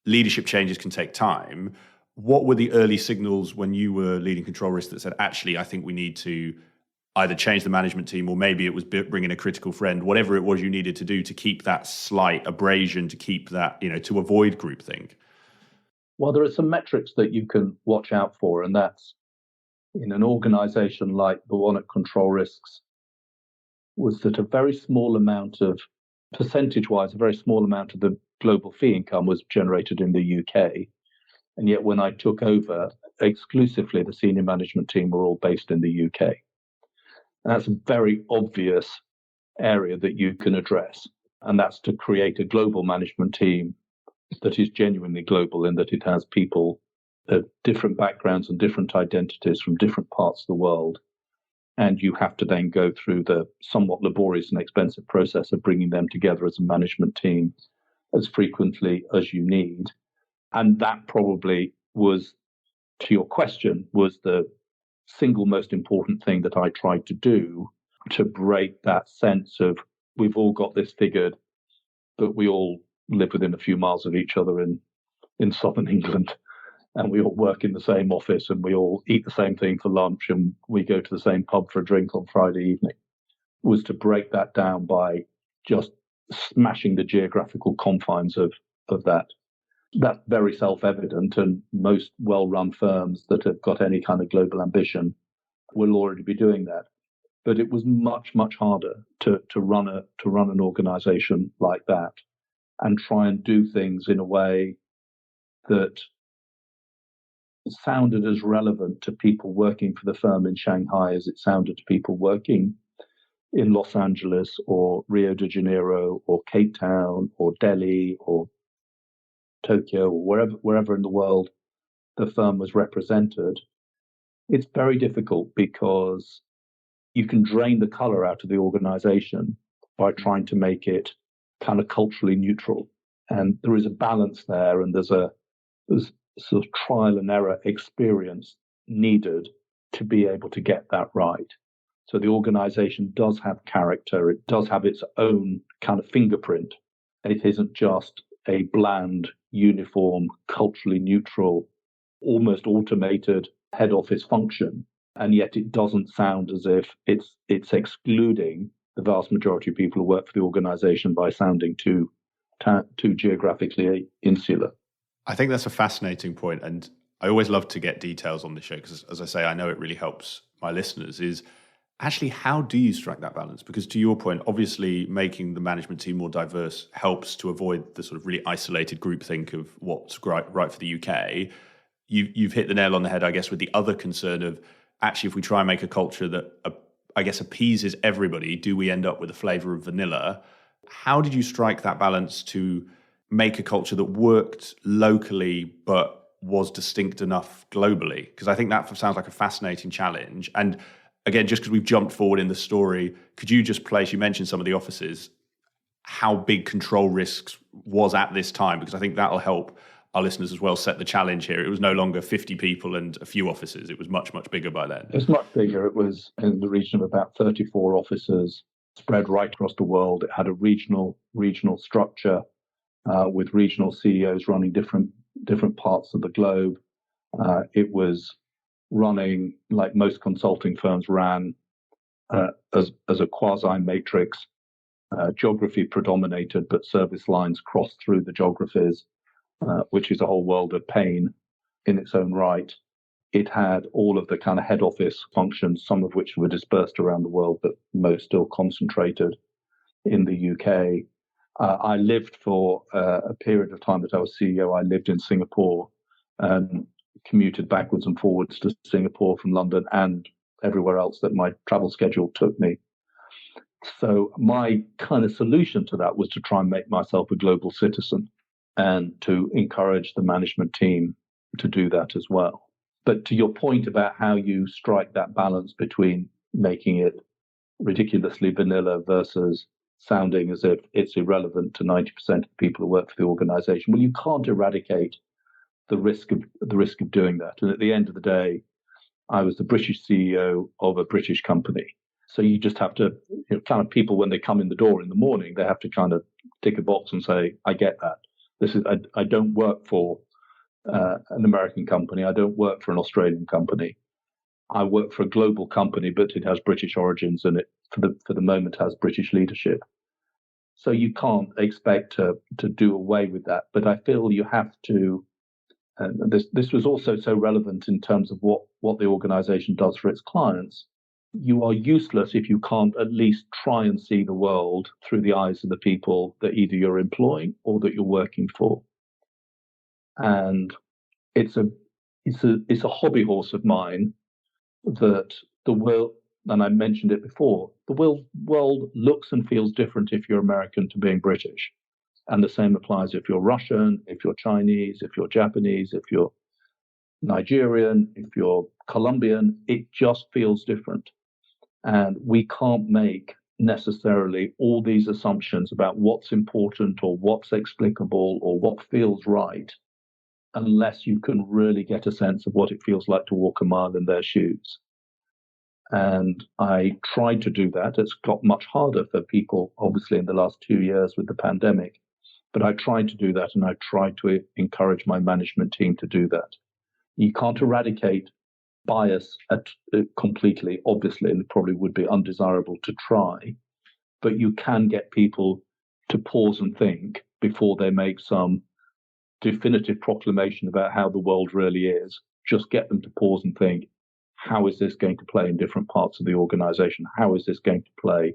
leadership changes can take time. What were the early signals when you were leading control risk that said, actually, I think we need to either change the management team, or maybe it was bringing a critical friend, whatever it was you needed to do to keep that slight abrasion, to keep that, to avoid groupthink? Well, there are some metrics that you can watch out for, and that's in an organization like the one at Control Risks, was that a very small amount of, percentage-wise, a very small amount of the global fee income was generated in the UK. And yet when I took over, exclusively the senior management team were all based in the UK. And that's a very obvious area that you can address. And that's to create a global management team that is genuinely global, in that it has people of different backgrounds and different identities from different parts of the world. And you have to then go through the somewhat laborious and expensive process of bringing them together as a management team as frequently as you need. And that probably was, to your question, was the single most important thing that I tried to do to break that sense of we've all got this figured, but we all live within a few miles of each other in southern England, and we all work in the same office, and we all eat the same thing for lunch, and we go to the same pub for a drink on Friday evening. Was to break that down by just smashing the geographical confines of that. That's very self-evident, and most well-run firms that have got any kind of global ambition will already be doing that. But it was much, much harder to run an organization like that and try and do things in a way that sounded as relevant to people working for the firm in Shanghai as it sounded to people working in Los Angeles or Rio de Janeiro or Cape Town or Delhi or Tokyo or wherever in the world the firm was represented. It's very difficult because you can drain the color out of the organization by trying to make it kind of culturally neutral. And there is a balance there, and there's sort of trial and error experience needed to be able to get that right. So the organization does have character. It does have its own kind of fingerprint. It isn't just a bland, uniform, culturally neutral, almost automated head office function. And yet it doesn't sound as if it's excluding the vast majority of people who work for the organization by sounding too geographically insular. I think that's a fascinating point, and I always love to get details on the show because, as I say, I know it really helps my listeners, is actually how do you strike that balance? Because to your point, obviously making the management team more diverse helps to avoid the sort of really isolated groupthink of what's right for the UK. You've hit the nail on the head, I guess, with the other concern of actually if we try and make a culture that, I guess, appeases everybody, do we end up with a flavour of vanilla? How did you strike that balance to make a culture that worked locally but was distinct enough globally? Because I think that sounds like a fascinating challenge. And again, just because we've jumped forward in the story, could you just place, you mentioned some of the offices, how big Control Risks was at this time? Because I think that'll help our listeners as well set the challenge here. It was no longer 50 people and a few offices. It was much, much bigger by then. It was much bigger. It was in the region of about 34 offices spread right across the world. It had a regional structure with regional CEOs running different parts of the globe. It was running, like most consulting firms ran, as a quasi-matrix geography predominated, but service lines crossed through the geographies, which is a whole world of pain in its own right. It had all of the kind of head office functions, some of which were dispersed around the world, but most still concentrated in the UK. I lived for a period of time that I was CEO. I lived in Singapore and commuted backwards and forwards to Singapore from London and everywhere else that my travel schedule took me. So my kind of solution to that was to try and make myself a global citizen and to encourage the management team to do that as well. But to your point about how you strike that balance between making it ridiculously vanilla versus sounding as if it's irrelevant to 90% of the people who work for the organization, well, you can't eradicate the risk of doing that. And at the end of the day, I was the British CEO of a British company. So you just have to, kind of people, when they come in the door in the morning, they have to kind of tick a box and say, I get that. I don't work for an American company. I don't work for an Australian company. I work for a global company, but it has British origins and it, for the moment, has British leadership. So you can't expect to do away with that. But I feel you have to, and this was also so relevant in terms of what the organization does for its clients. You are useless if you can't at least try and see the world through the eyes of the people that either you're employing or that you're working for. And it's a hobby horse of mine that the world, and I mentioned it before, the world looks and feels different if you're American to being British. And the same applies if you're Russian, if you're Chinese, if you're Japanese, if you're Nigerian, if you're Colombian. It just feels different. And we can't make necessarily all these assumptions about what's important or what's explicable or what feels right unless you can really get a sense of what it feels like to walk a mile in their shoes. And I tried to do that. It's got much harder for people, obviously, in the last 2 years with the pandemic. But I tried to do that, and I tried to encourage my management team to do that. You can't eradicate bias completely, obviously, and it probably would be undesirable to try, but you can get people to pause and think before they make some definitive proclamation about how the world really is. Just get them to pause and think, how is this going to play in different parts of the organization? How is this going to play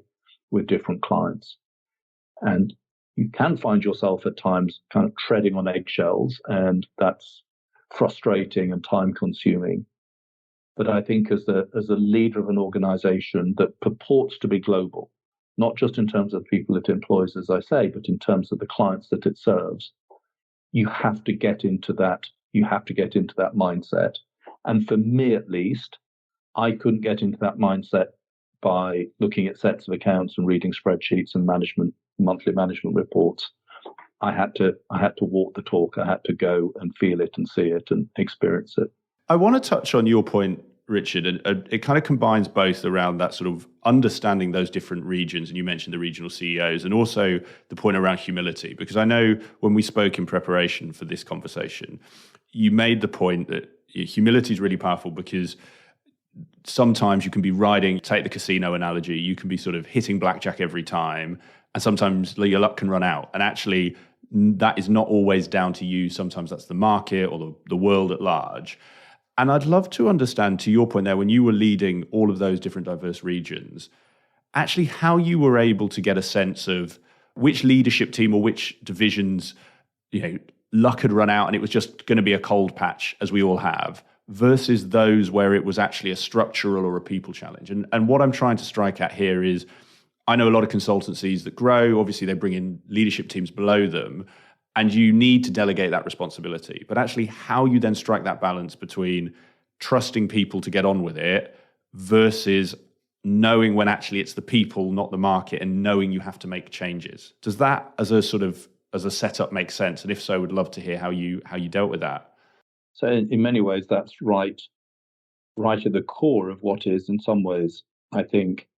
with different clients? And you can find yourself at times kind of treading on eggshells, and that's frustrating and time consuming. But I think as a leader of an organization that purports to be global, not just in terms of people it employs, as I say, but in terms of the clients that it serves, you have to get into that. You have to get into that mindset. And for me, at least, I couldn't get into that mindset by looking at sets of accounts and reading spreadsheets and monthly management reports. I had to walk the talk. I had to go and feel it and see it and experience it. I want to touch on your point, Richard, and it kind of combines both around that sort of understanding those different regions, and you mentioned the regional CEOs, and also the point around humility, because I know when we spoke in preparation for this conversation, you made the point that humility is really powerful because sometimes you can be riding, take the casino analogy, you can be sort of hitting blackjack every time, and sometimes your luck can run out. And actually, that is not always down to you. Sometimes that's the market or the world at large. And I'd love to understand, to your point there, when you were leading all of those different diverse regions, actually how you were able to get a sense of which leadership team or which divisions, luck had run out and it was just going to be a cold patch, as we all have, versus those where it was actually a structural or a people challenge. And what I'm trying to strike at here is, I know a lot of consultancies that grow, obviously they bring in leadership teams below them, and you need to delegate that responsibility. But actually how you then strike that balance between trusting people to get on with it versus knowing when actually it's the people, not the market, and knowing you have to make changes. Does that as a setup make sense? And if so, would love to hear how you dealt with that. So in many ways, that's right at the core of what is, in some ways, I think,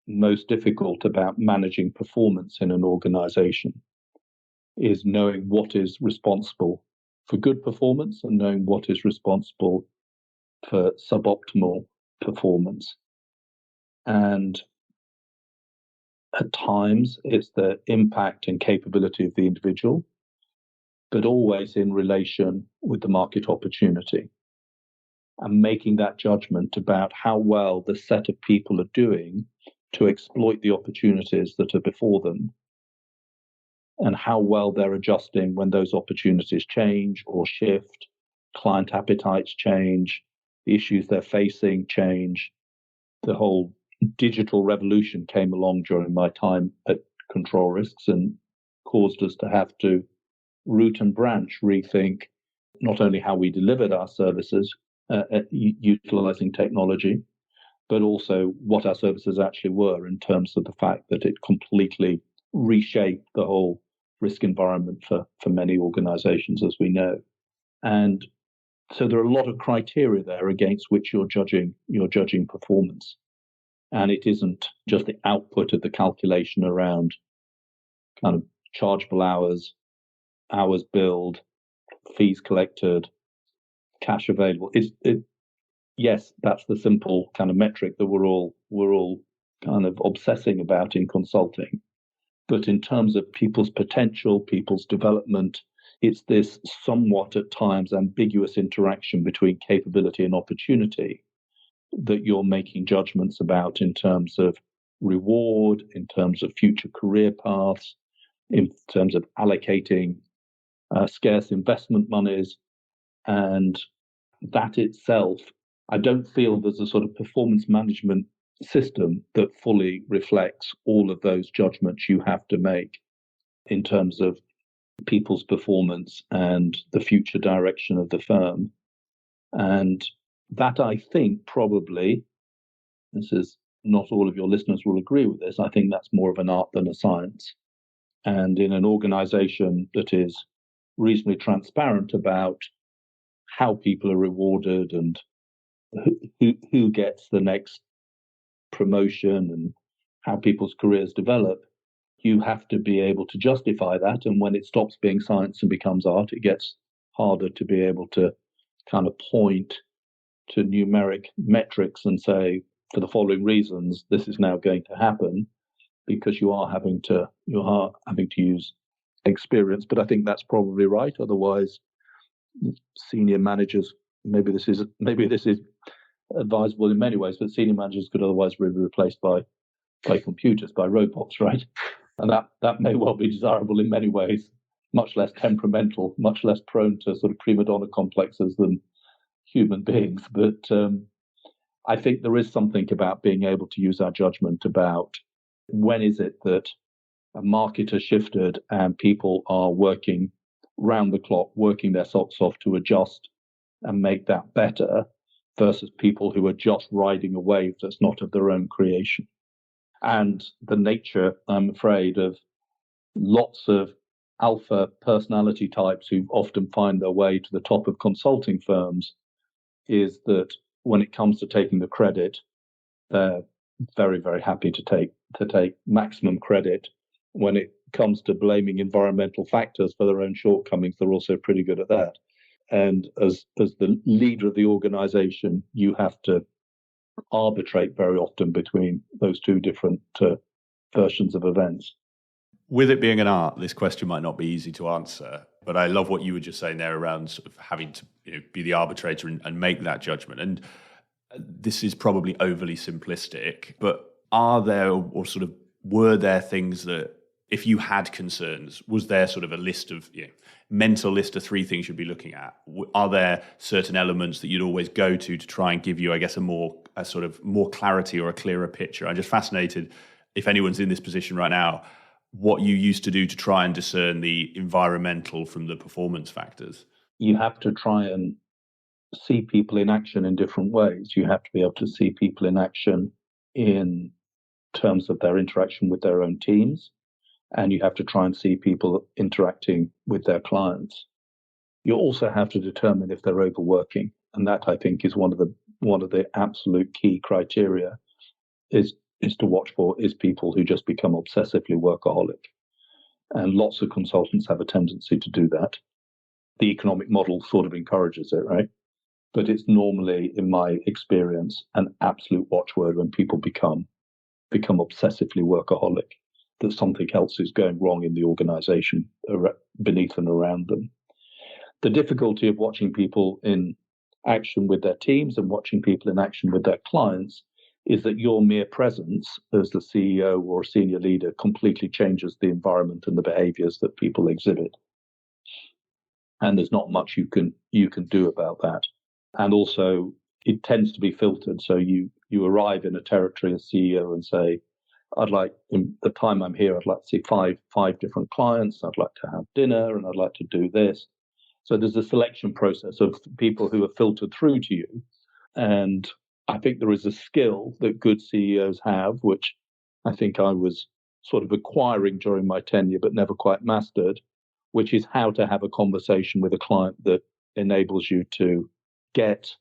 most difficult about managing performance in an organization is knowing what is responsible for good performance and knowing what is responsible for suboptimal performance. And at times it's the impact and capability of the individual, but always in relation with the market opportunity, and making that judgment about how well the set of people are doing to exploit the opportunities that are before them, and how well they're adjusting when those opportunities change or shift, client appetites change, the issues they're facing change. The whole digital revolution came along during my time at Control Risks and caused us to have to root and branch rethink not only how we delivered our services, utilizing technology, but also what our services actually were, in terms of the fact that it completely reshaped the whole risk environment for many organizations, as we know. And so there are a lot of criteria there against which you're judging performance. And it isn't just the output of the calculation around kind of chargeable hours, hours billed, fees collected, cash available. Yes, that's the simple kind of metric that we're all kind of obsessing about in consulting. But in terms of people's potential, people's development, it's this somewhat at times ambiguous interaction between capability and opportunity that you're making judgments about in terms of reward, in terms of future career paths, in terms of allocating scarce investment monies. And that itself, I don't feel there's a sort of performance management system that fully reflects all of those judgments you have to make in terms of people's performance and the future direction of the firm. And that, I think, probably, this is not all of your listeners will agree with this, I think that's more of an art than a science. And in an organization that is reasonably transparent about how people are rewarded and who gets the next promotion and how people's careers develop, you have to be able to justify that. And when it stops being science and becomes art, it gets harder to be able to kind of point to numeric metrics and say, for the following reasons, this is now going to happen, because you are having to use experience. But I think that's probably right. Otherwise, senior managers, maybe this is advisable in many ways, but senior managers could otherwise be replaced by computers, by robots, right? And that may well be desirable in many ways, much less temperamental, much less prone to sort of prima donna complexes than human beings. But I think there is something about being able to use our judgment about when is it that a market has shifted and people are working round the clock, working their socks off to adjust and make that better, versus people who are just riding a wave that's not of their own creation. And the nature, I'm afraid, of lots of alpha personality types who often find their way to the top of consulting firms is that when it comes to taking the credit, they're very, very happy to take maximum credit. When it comes to blaming environmental factors for their own shortcomings, they're also pretty good at that. And as the leader of the organization, you have to arbitrate very often between those two different versions of events. With it being an art, this question might not be easy to answer, but I love what you were just saying there around sort of having to be the arbitrator and make that judgment. And this is probably overly simplistic, but are there or sort of were there things that, if you had concerns, was there sort of a list of mental list of 3 things you'd be looking at? Are there certain elements that you'd always go to try and give you, I guess, a sort of more clarity or a clearer picture? I'm just fascinated, if anyone's in this position right now, what you used to do to try and discern the environmental from the performance factors. You have to try and see people in action in different ways. You have to be able to see people in action in terms of their interaction with their own teams, and you have to try and see people interacting with their clients. You also have to determine if they're overworking, and that, I think, is one of the absolute key criteria is to watch for, is people who just become obsessively workaholic. And lots of consultants have a tendency to do that. The economic model sort of encourages it, right? But it's normally, in my experience, an absolute watchword when people become obsessively workaholic. that something else is going wrong in the organization beneath and around them. The difficulty of watching people in action with their teams and watching people in action with their clients is that your mere presence as the CEO or senior leader completely changes the environment and the behaviors that people exhibit. And there's not much you can do about that. And also, it tends to be filtered. So you arrive in a territory as CEO and say, I'd like, in the time I'm here, I'd like to see five different clients. I'd like to have dinner and I'd like to do this. So there's a selection process of people who are filtered through to you. And I think there is a skill that good CEOs have, which I think I was sort of acquiring during my tenure, but never quite mastered, which is how to have a conversation with a client that enables you to get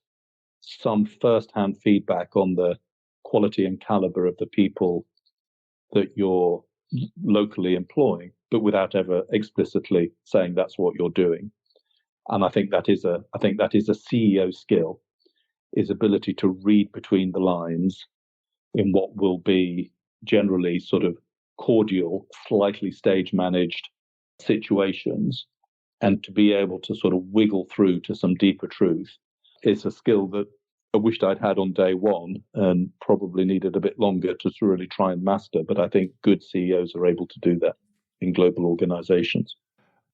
some first-hand feedback on the quality and caliber of the people that you're locally employing, but without ever explicitly saying that's what you're doing. And I think that is a CEO skill, is ability to read between the lines in what will be generally sort of cordial, slightly stage managed situations, and to be able to sort of wiggle through to some deeper truth is a skill that I wished I'd had on day one and probably needed a bit longer to really try and master. But I think good CEOs are able to do that in global organizations.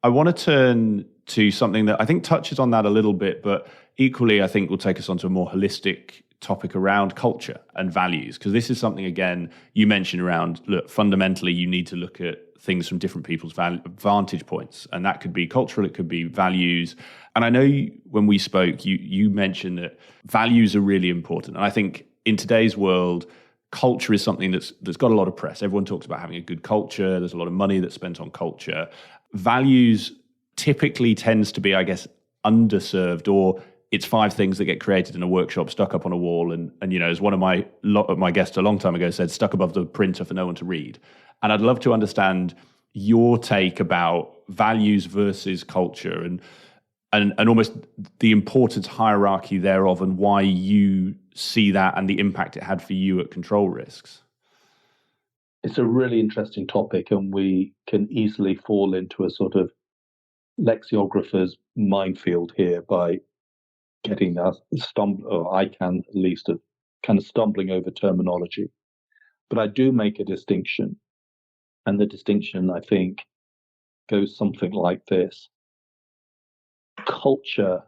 I want to turn to something that I think touches on that a little bit, but equally I think will take us onto a more holistic topic around culture and values, because this is something, again, you mentioned around, look, fundamentally you need to look at things from different people's vantage points, and that could be cultural, it could be values. And I know when we spoke, you mentioned that values are really important, and I think in today's world, culture is something that's got a lot of press. Everyone talks about having a good culture. There's a lot of money that's spent on culture. Values typically tends to be, I guess, underserved, or it's 5 things that get created in a workshop, stuck up on a wall, and as one of my guests a long time ago said, stuck above the printer for no one to read. And I'd love to understand your take about values versus culture and almost the importance hierarchy thereof, and why you see that and the impact it had for you at Control Risks. It's a really interesting topic, and we can easily fall into a sort of lexicographer's minefield here by getting I can at least, kind of stumbling over terminology. But I do make a distinction, and the distinction, I think, goes something like this. Culture,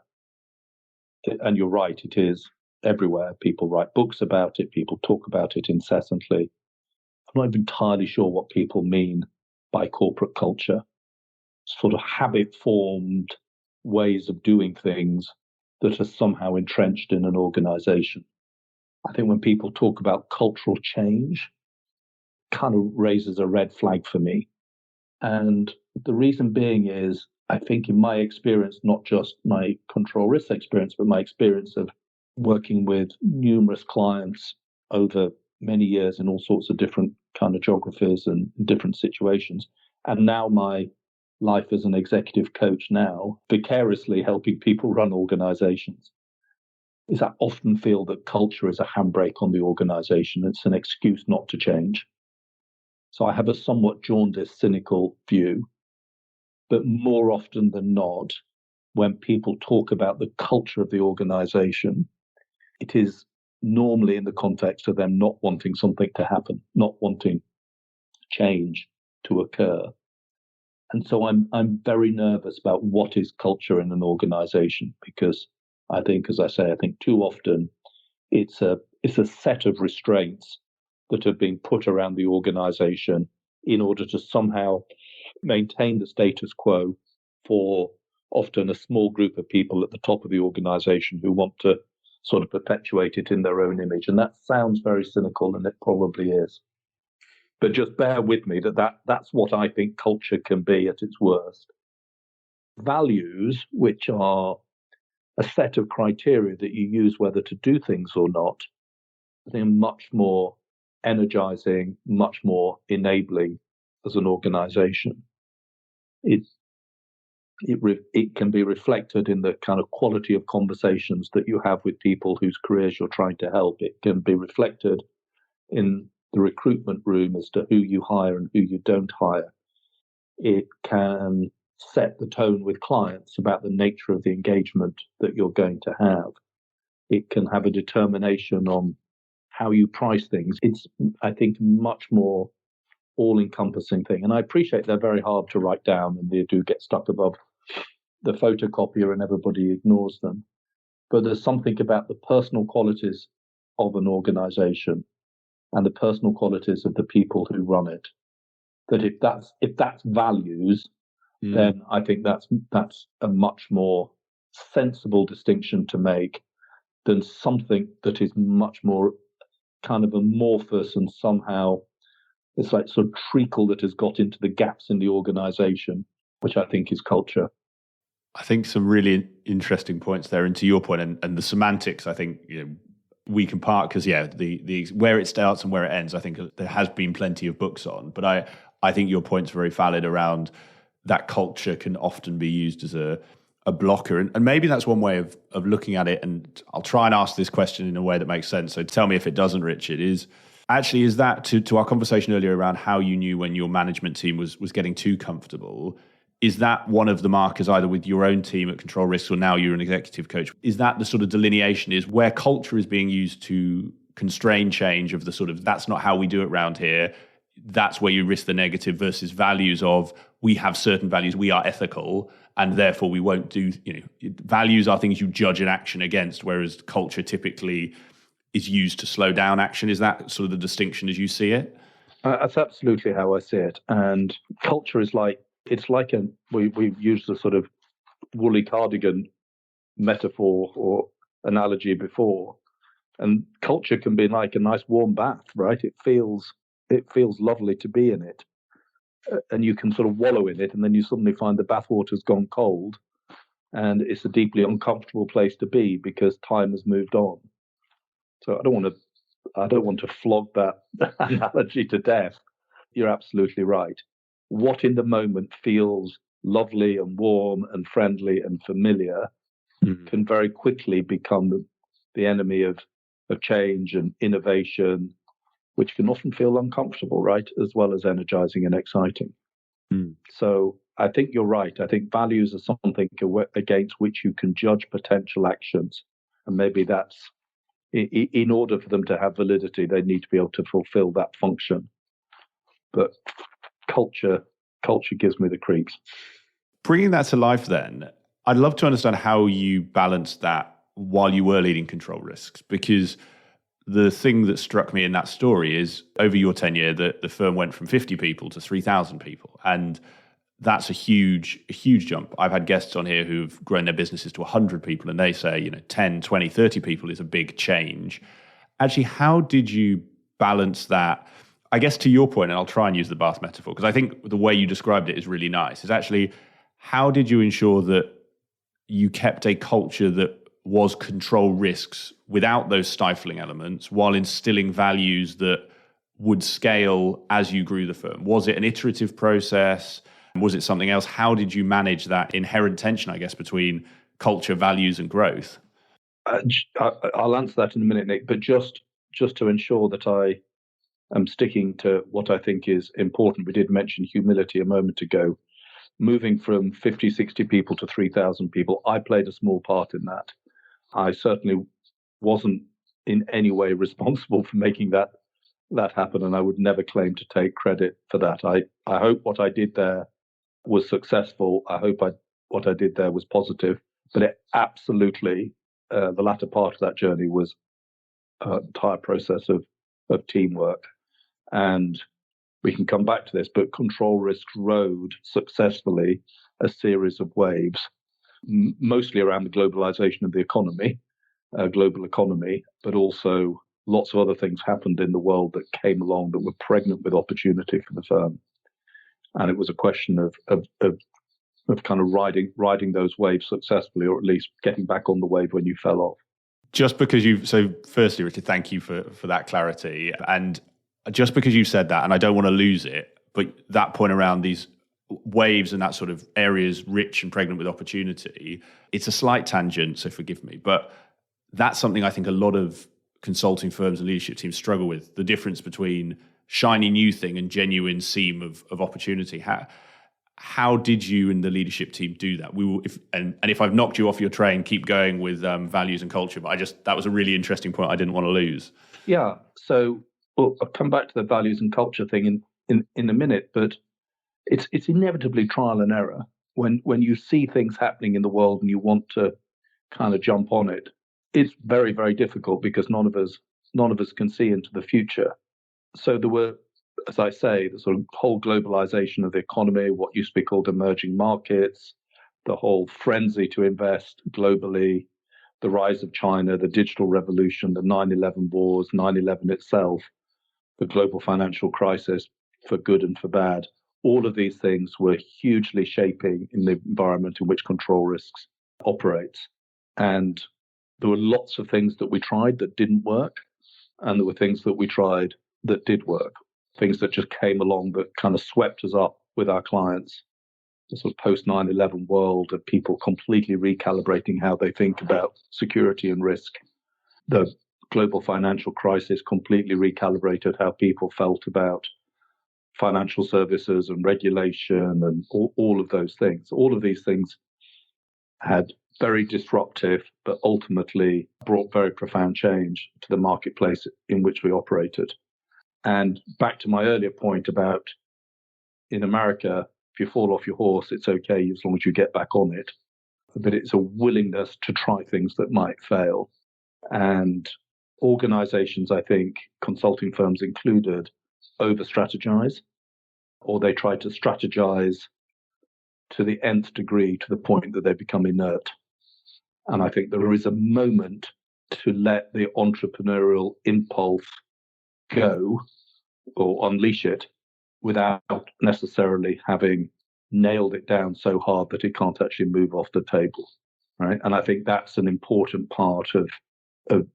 and you're right, it is everywhere. People write books about it, people talk about it incessantly. I'm not entirely sure what people mean by corporate culture. Sort of habit-formed ways of doing things that are somehow entrenched in an organization. I think when people talk about cultural change, it kind of raises a red flag for me. And the reason being is, I think in my experience, not just my Control Risk experience, but my experience of working with numerous clients over many years in all sorts of different kind of geographies and different situations. And now my life as an executive coach now, vicariously helping people run organizations, is I often feel that culture is a handbrake on the organization. It's an excuse not to change. So I have a somewhat jaundiced, cynical view. But more often than not, when people talk about the culture of the organization, it is normally in the context of them not wanting something to happen, not wanting change to occur. And so I'm very nervous about what is culture in an organization, because I think, as I say, I think too often it's a set of restraints that have been put around the organization in order to somehow maintain the status quo for often a small group of people at the top of the organization who want to sort of perpetuate it in their own image. And that sounds very cynical, and it probably is. But just bear with me that's what I think culture can be at its worst. Values, which are a set of criteria that you use whether to do things or not, they're much more energizing, much more enabling as an organization. It can be reflected in the kind of quality of conversations that you have with people whose careers you're trying to help. It can be reflected in the recruitment room as to who you hire and who you don't hire. It can set the tone with clients about the nature of the engagement that you're going to have. It can have a determination on how you price things. It's, I think, much more all-encompassing thing. And I appreciate they're very hard to write down and they do get stuck above the photocopier and everybody ignores them. But there's something about the personal qualities of an organization and the personal qualities of the people who run it, that if that's values, then I think that's a much more sensible distinction to make than something that is much more kind of amorphous and somehow it's like sort of treacle that has got into the gaps in the organization, which I think is culture. I think some really interesting points there. And to your point, and the semantics, I think we can park because the where it starts and where it ends. I think there has been plenty of books on, but I think your point's very valid around that culture can often be used as a blocker, and maybe that's one way of looking at it. And I'll try and ask this question in a way that makes sense. So tell me if it doesn't, Richard. Is that to our conversation earlier around how you knew when your management team was getting too comfortable? Is that one of the markers either with your own team at Control Risks or now you're an executive coach? Is that the sort of delineation is where culture is being used to constrain change of the sort of that's not how we do it around here? That's where you risk the negative versus values of we have certain values, we are ethical, and therefore we won't do, values are things you judge an action against, whereas culture typically is used to slow down action. Is that sort of the distinction as you see it? That's absolutely how I see it. And culture is we've used the sort of woolly cardigan metaphor or analogy before. And culture can be like a nice warm bath, right? It feels lovely to be in it. And you can sort of wallow in it, and then you suddenly find the bathwater's gone cold, and it's a deeply uncomfortable place to be because time has moved on. So I don't want to flog that analogy to death. You're absolutely right. What in the moment feels lovely and warm and friendly and familiar can very quickly become the enemy of change and innovation, which can often feel uncomfortable, right, as well as energizing and exciting. So I think you're right. I think values are something against which you can judge potential actions. And maybe that's, in order for them to have validity, they need to be able to fulfill that function. But culture gives me the creeps. Bringing that to life then, I'd love to understand how you balanced that while you were leading Control Risks, because the thing that struck me in that story is over your tenure that the firm went from 50 people to 3,000 people. And that's a huge jump. I've had guests on here who've grown their businesses to 100 people and they say, 10, 20, 30 people is a big change. Actually, how did you balance that? I guess to your point, and I'll try and use the bath metaphor, because I think the way you described it is really nice, is actually how did you ensure that you kept a culture that was Control Risks without those stifling elements while instilling values that would scale as you grew the firm? Was it an iterative process? Was it something else? How did you manage that inherent tension, I guess, between culture, values, and growth? I'll answer that in a minute, Nick, but just to ensure that I am sticking to what I think is important. We did mention humility a moment ago. Moving from 50, 60 people to 3,000 people, I played a small part in that. I certainly wasn't in any way responsible for making that happen, and I would never claim to take credit for that. I hope what I did there was successful. I hope what I did there was positive, but it absolutely, the latter part of that journey was an entire process of teamwork. And we can come back to this, but Control Risks rode successfully a series of waves, mostly around the globalization of the economy, global economy, but also lots of other things happened in the world that came along that were pregnant with opportunity for the firm. And it was a question of kind of riding those waves successfully, or at least getting back on the wave when you fell off. Just because so firstly, Richard, thank you for that clarity. And just because you said that, and I don't want to lose it, but that point around these waves and that sort of areas rich and pregnant with opportunity, it's a slight tangent, so forgive me, but that's something I think a lot of consulting firms and leadership teams struggle with, the difference between shiny new thing and genuine seam of opportunity. How did you and the leadership team do that? If I've knocked you off your train, keep going with values and culture. But that was a really interesting point I didn't want to lose. Yeah. So I'll come back to the values and culture thing in a minute, but it's inevitably trial and error. When you see things happening in the world and you want to kind of jump on it, it's very, very difficult because none of us can see into the future. So there were, as I say, the sort of whole globalization of the economy, what used to be called emerging markets, the whole frenzy to invest globally, the rise of China, the digital revolution, the 9/11 wars, 9/11 itself, the global financial crisis, for good and for bad. All of these things were hugely shaping in the environment in which control risks operates. And there were lots of things that we tried that didn't work, and there were things that we tried that did work, things that just came along that kind of swept us up with our clients. The sort of post 9/11 world of people completely recalibrating how they think about security and risk. The global financial crisis completely recalibrated how people felt about financial services and regulation and all of those things. All of these things had very disruptive, but ultimately brought very profound change to the marketplace in which we operated. And back to my earlier point about in America, if you fall off your horse, it's okay as long as you get back on it. But it's a willingness to try things that might fail. And organizations, I think, consulting firms included, over-strategize, or they try to strategize to the nth degree to the point that they become inert. And I think there is a moment to let the entrepreneurial impulse go or unleash it without necessarily having nailed it down so hard that it can't actually move off the table, right? And I think that's an important part of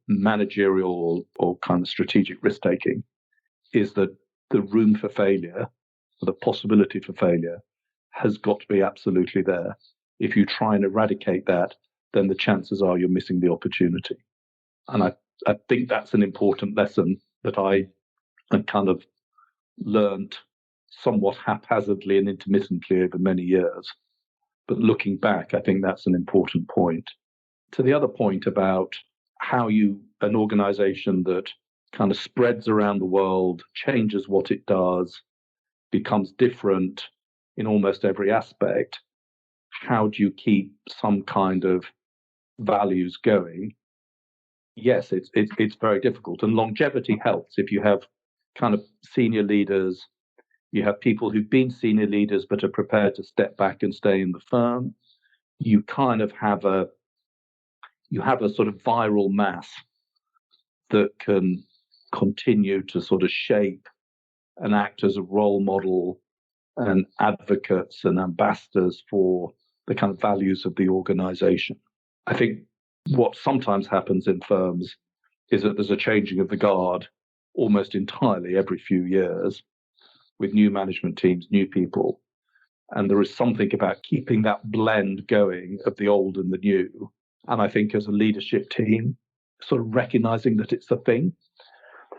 managerial or kind of strategic risk-taking, is that the room for failure, or the possibility for failure, has got to be absolutely there. If you try and eradicate that, then the chances are you're missing the opportunity. And I think that's an important lesson that I kind of learned somewhat haphazardly and intermittently over many years. But looking back, I think that's an important point. To the other point about how an organization that kind of spreads around the world, changes what it does, becomes different in almost every aspect, how do you keep some kind of values going? Yes, it's very difficult. And longevity helps. If you have kind of senior leaders, you have people who've been senior leaders but are prepared to step back and stay in the firm, you kind of have a sort of viral mass that can continue to sort of shape and act as a role model and advocates and ambassadors for the kind of values of the organization. I think what sometimes happens in firms is that there's a changing of the guard almost entirely every few years with new management teams, new people. And there is something about keeping that blend going of the old and the new. And I think as a leadership team, sort of recognizing that it's a thing,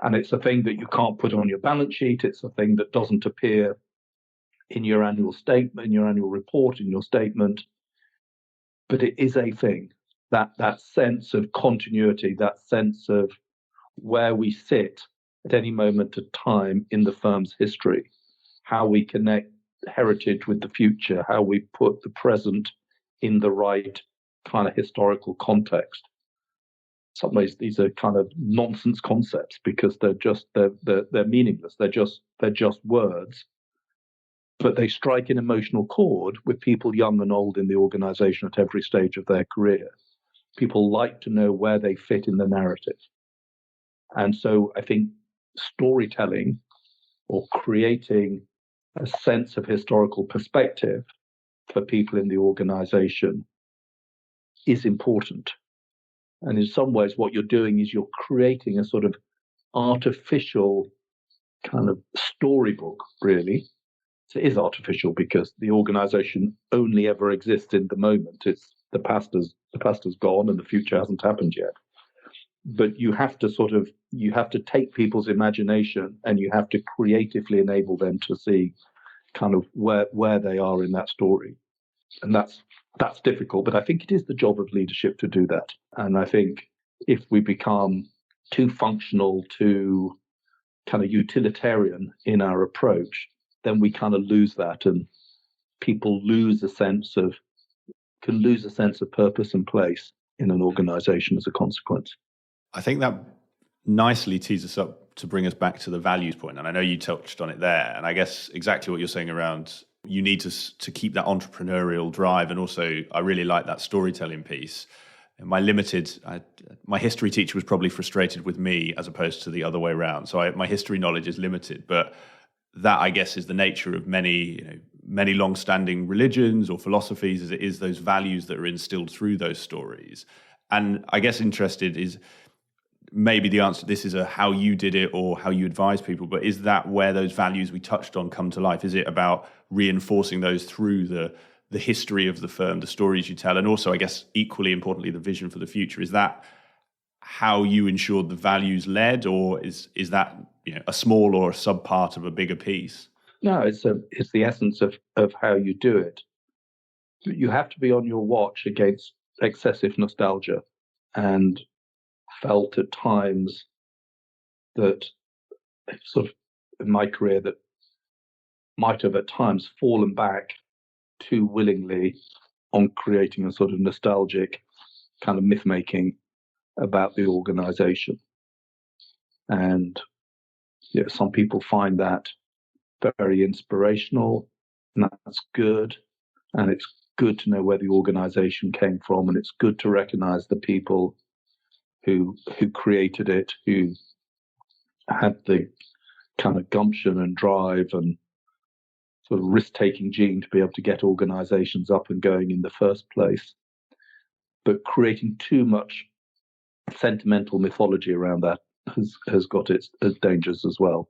and it's a thing that you can't put on your balance sheet. It's a thing that doesn't appear in your annual statement, in your annual report, in your statement. But it is a thing. That sense of continuity, that sense of where we sit at any moment of time in the firm's history, how we connect heritage with the future, how we put the present in the right kind of historical context. In some ways, these are kind of nonsense concepts because they're meaningless. They're just words, but they strike an emotional chord with people young and old in the organization at every stage of their career. People like to know where they fit in the narrative. And so I think storytelling or creating a sense of historical perspective for people in the organization is important. And in some ways, what you're doing is you're creating a sort of artificial kind of storybook, really. So it is artificial because the organization only ever exists in the moment. It's the past has gone and the future hasn't happened yet. but you have to take people's imagination and you have to creatively enable them to see kind of where they are in that story. And that's difficult, but I think it is the job of leadership to do that. And I think if we become too functional, too kind of utilitarian in our approach, then we kind of lose that, and people can lose a sense of purpose and place in an organization as a consequence. I think that nicely tees us up to bring us back to the values point. And I know you touched on it there. And I guess exactly what you're saying around you need to keep that entrepreneurial drive. And also, I really like that storytelling piece. My history teacher was probably frustrated with me as opposed to the other way around. So my history knowledge is limited. But that, I guess, is the nature of many long-standing religions or philosophies, as it is those values that are instilled through those stories. And I guess interested is maybe the answer to this is how you did it or how you advise people, but is that where those values we touched on come to life? Is it about reinforcing those through the history of the firm, the stories you tell, and also, I guess, equally importantly, the vision for the future? Is that how you ensured the values led, or is that a small or a sub part of a bigger piece? No, it's the essence of how you do it. You have to be on your watch against excessive nostalgia, and felt at times that sort of in my career that might have at times fallen back too willingly on creating a sort of nostalgic kind of myth making about the organization. And some people find that very inspirational, and that's good. And it's good to know where the organization came from, and it's good to recognize the people who created it, who had the kind of gumption and drive and sort of risk-taking gene to be able to get organizations up and going in the first place. But creating too much sentimental mythology around that has got its dangers as well.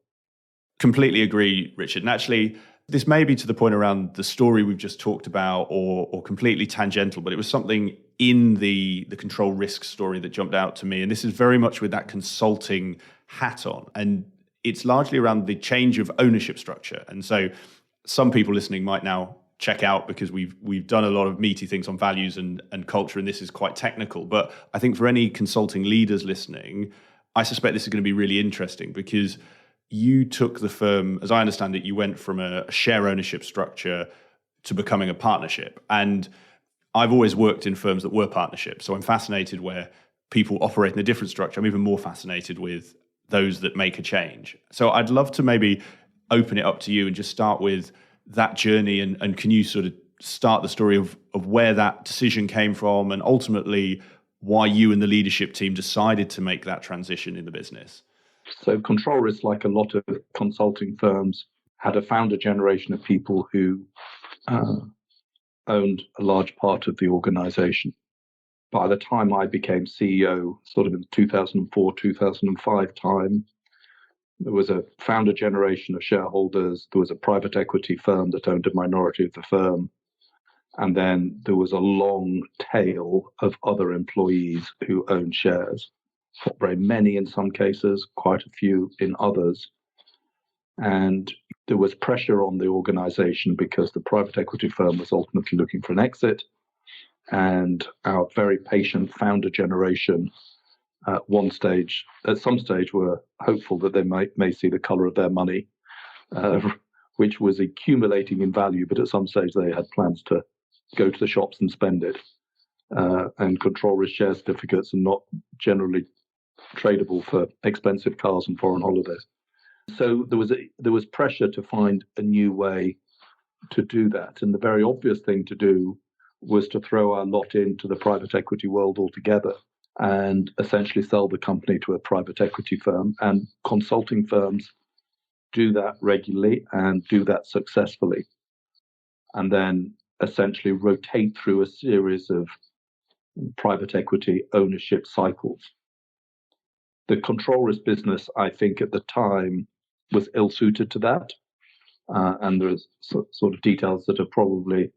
Completely agree, Richard. And actually, this may be to the point around the story we've just talked about or completely tangential, but it was something in the control risk story that jumped out to me. And this is very much with that consulting hat on. And it's largely around the change of ownership structure. And so some people listening might now check out because we've done a lot of meaty things on values and culture, and this is quite technical. But I think for any consulting leaders listening, I suspect this is going to be really interesting because you took the firm, as I understand it, you went from a share ownership structure to becoming a partnership. And I've always worked in firms that were partnerships. So I'm fascinated where people operate in a different structure. I'm even more fascinated with those that make a change. So I'd love to maybe open it up to you and just start with that journey. And can you sort of start the story of where that decision came from and ultimately why you and the leadership team decided to make that transition in the business? So Control Risk, like a lot of consulting firms, had a founder generation of people who owned a large part of the organization. By the time I became CEO, sort of in 2004, 2005 time, there was a founder generation of shareholders. There was a private equity firm that owned a minority of the firm. And then there was a long tail of other employees who owned shares. Not very many in some cases, quite a few in others. And there was pressure on the organization because the private equity firm was ultimately looking for an exit. And our very patient founder generation at some stage were hopeful that they may see the color of their money, which was accumulating in value. But at some stage they had plans to go to the shops and spend it. And Control Risk share certificates are not generally tradable for expensive cars and foreign holidays. So there was pressure to find a new way to do that. And the very obvious thing to do was to throw our lot into the private equity world altogether and essentially sell the company to a private equity firm. And consulting firms do that regularly and do that successfully. And then essentially rotate through a series of private equity ownership cycles. The Control Risk business, I think, at the time was ill-suited to that. And there's sort of details that are probably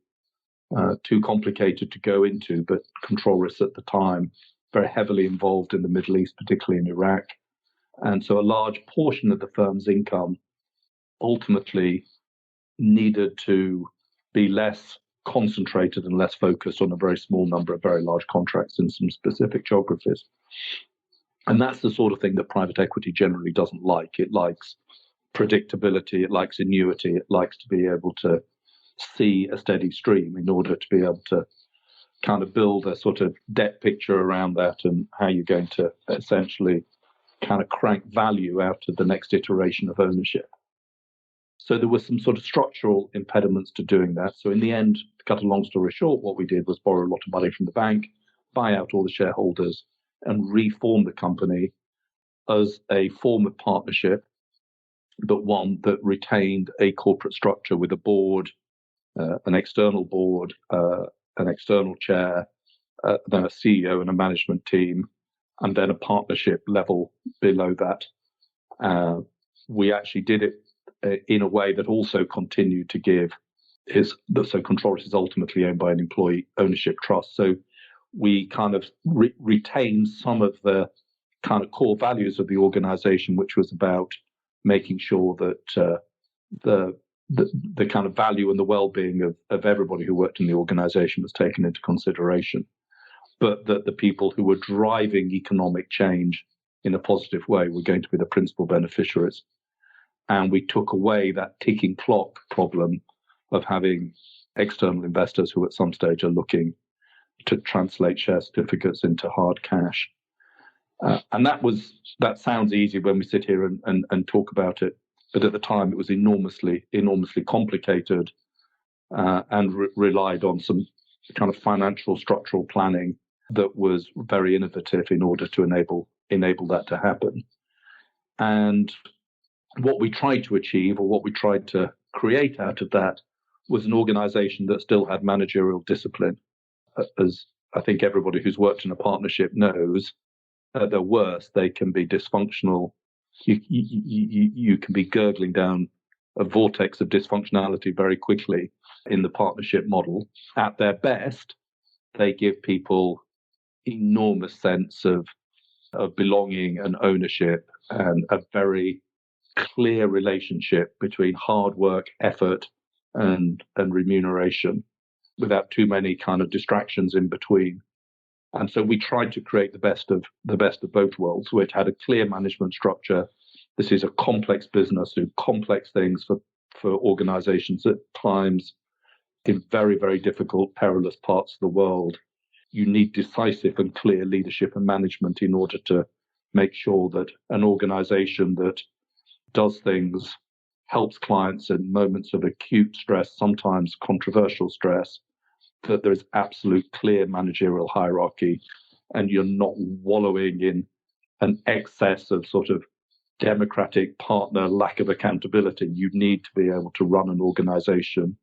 too complicated to go into, but Control Risk at the time very heavily involved in the Middle East, particularly in Iraq. And so a large portion of the firm's income ultimately needed to be less concentrated and less focused on a very small number of very large contracts in some specific geographies. And that's the sort of thing that private equity generally doesn't like. It likes predictability, it likes annuity, it likes to be able to see a steady stream in order to be able to kind of build a sort of debt picture around that and how you're going to essentially kind of crank value out of the next iteration of ownership. So there were some sort of structural impediments to doing that. So in the end, to cut a long story short, what we did was borrow a lot of money from the bank, buy out all the shareholders, and reform the company as a form of partnership, but one that retained a corporate structure with a board, an external board, an external chair, then a CEO and a management team, and then a partnership level below that. We actually did it in a way that also continued to give so Control Risk is ultimately owned by an employee ownership trust. So we kind of retained some of the kind of core values of the organization, which was about making sure that the kind of value and the well-being of everybody who worked in the organization was taken into consideration, but that the people who were driving economic change in a positive way were going to be the principal beneficiaries. And we took away that ticking clock problem of having external investors who at some stage are looking to translate share certificates into hard cash. And that sounds easy when we sit here and talk about it, but at the time it was enormously complicated and relied on some kind of financial structural planning that was very innovative in order to enable that to happen. And what we tried to achieve, or what we tried to create out of that, was an organization that still had managerial discipline. As I think everybody who's worked in a partnership knows, at their worst, they can be dysfunctional. You can be gurgling down a vortex of dysfunctionality very quickly in the partnership model. At their best, they give people enormous sense of belonging and ownership, and a very clear relationship between hard work, effort, and remuneration, without too many kind of distractions in between. And so we tried to create the best of both worlds, which had a clear management structure. This is a complex business, do complex things for organizations at times in very, very difficult, perilous parts of the world. You need decisive and clear leadership and management in order to make sure that an organization that does things, helps clients in moments of acute stress, sometimes controversial stress, that there's absolute clear managerial hierarchy, and you're not wallowing in an excess of sort of democratic partner lack of accountability. You need to be able to run an organization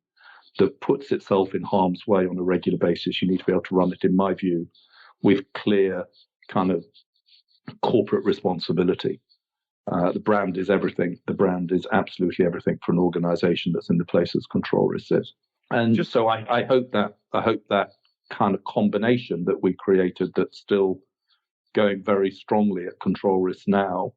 that puts itself in harm's way on a regular basis. You need to be able to run it, in my view, with clear kind of corporate responsibility. The brand is everything. The brand is absolutely everything for an organization that's in the places Control Risk is. And so I hope that kind of combination that we created, that's still going very strongly at Control Risk now,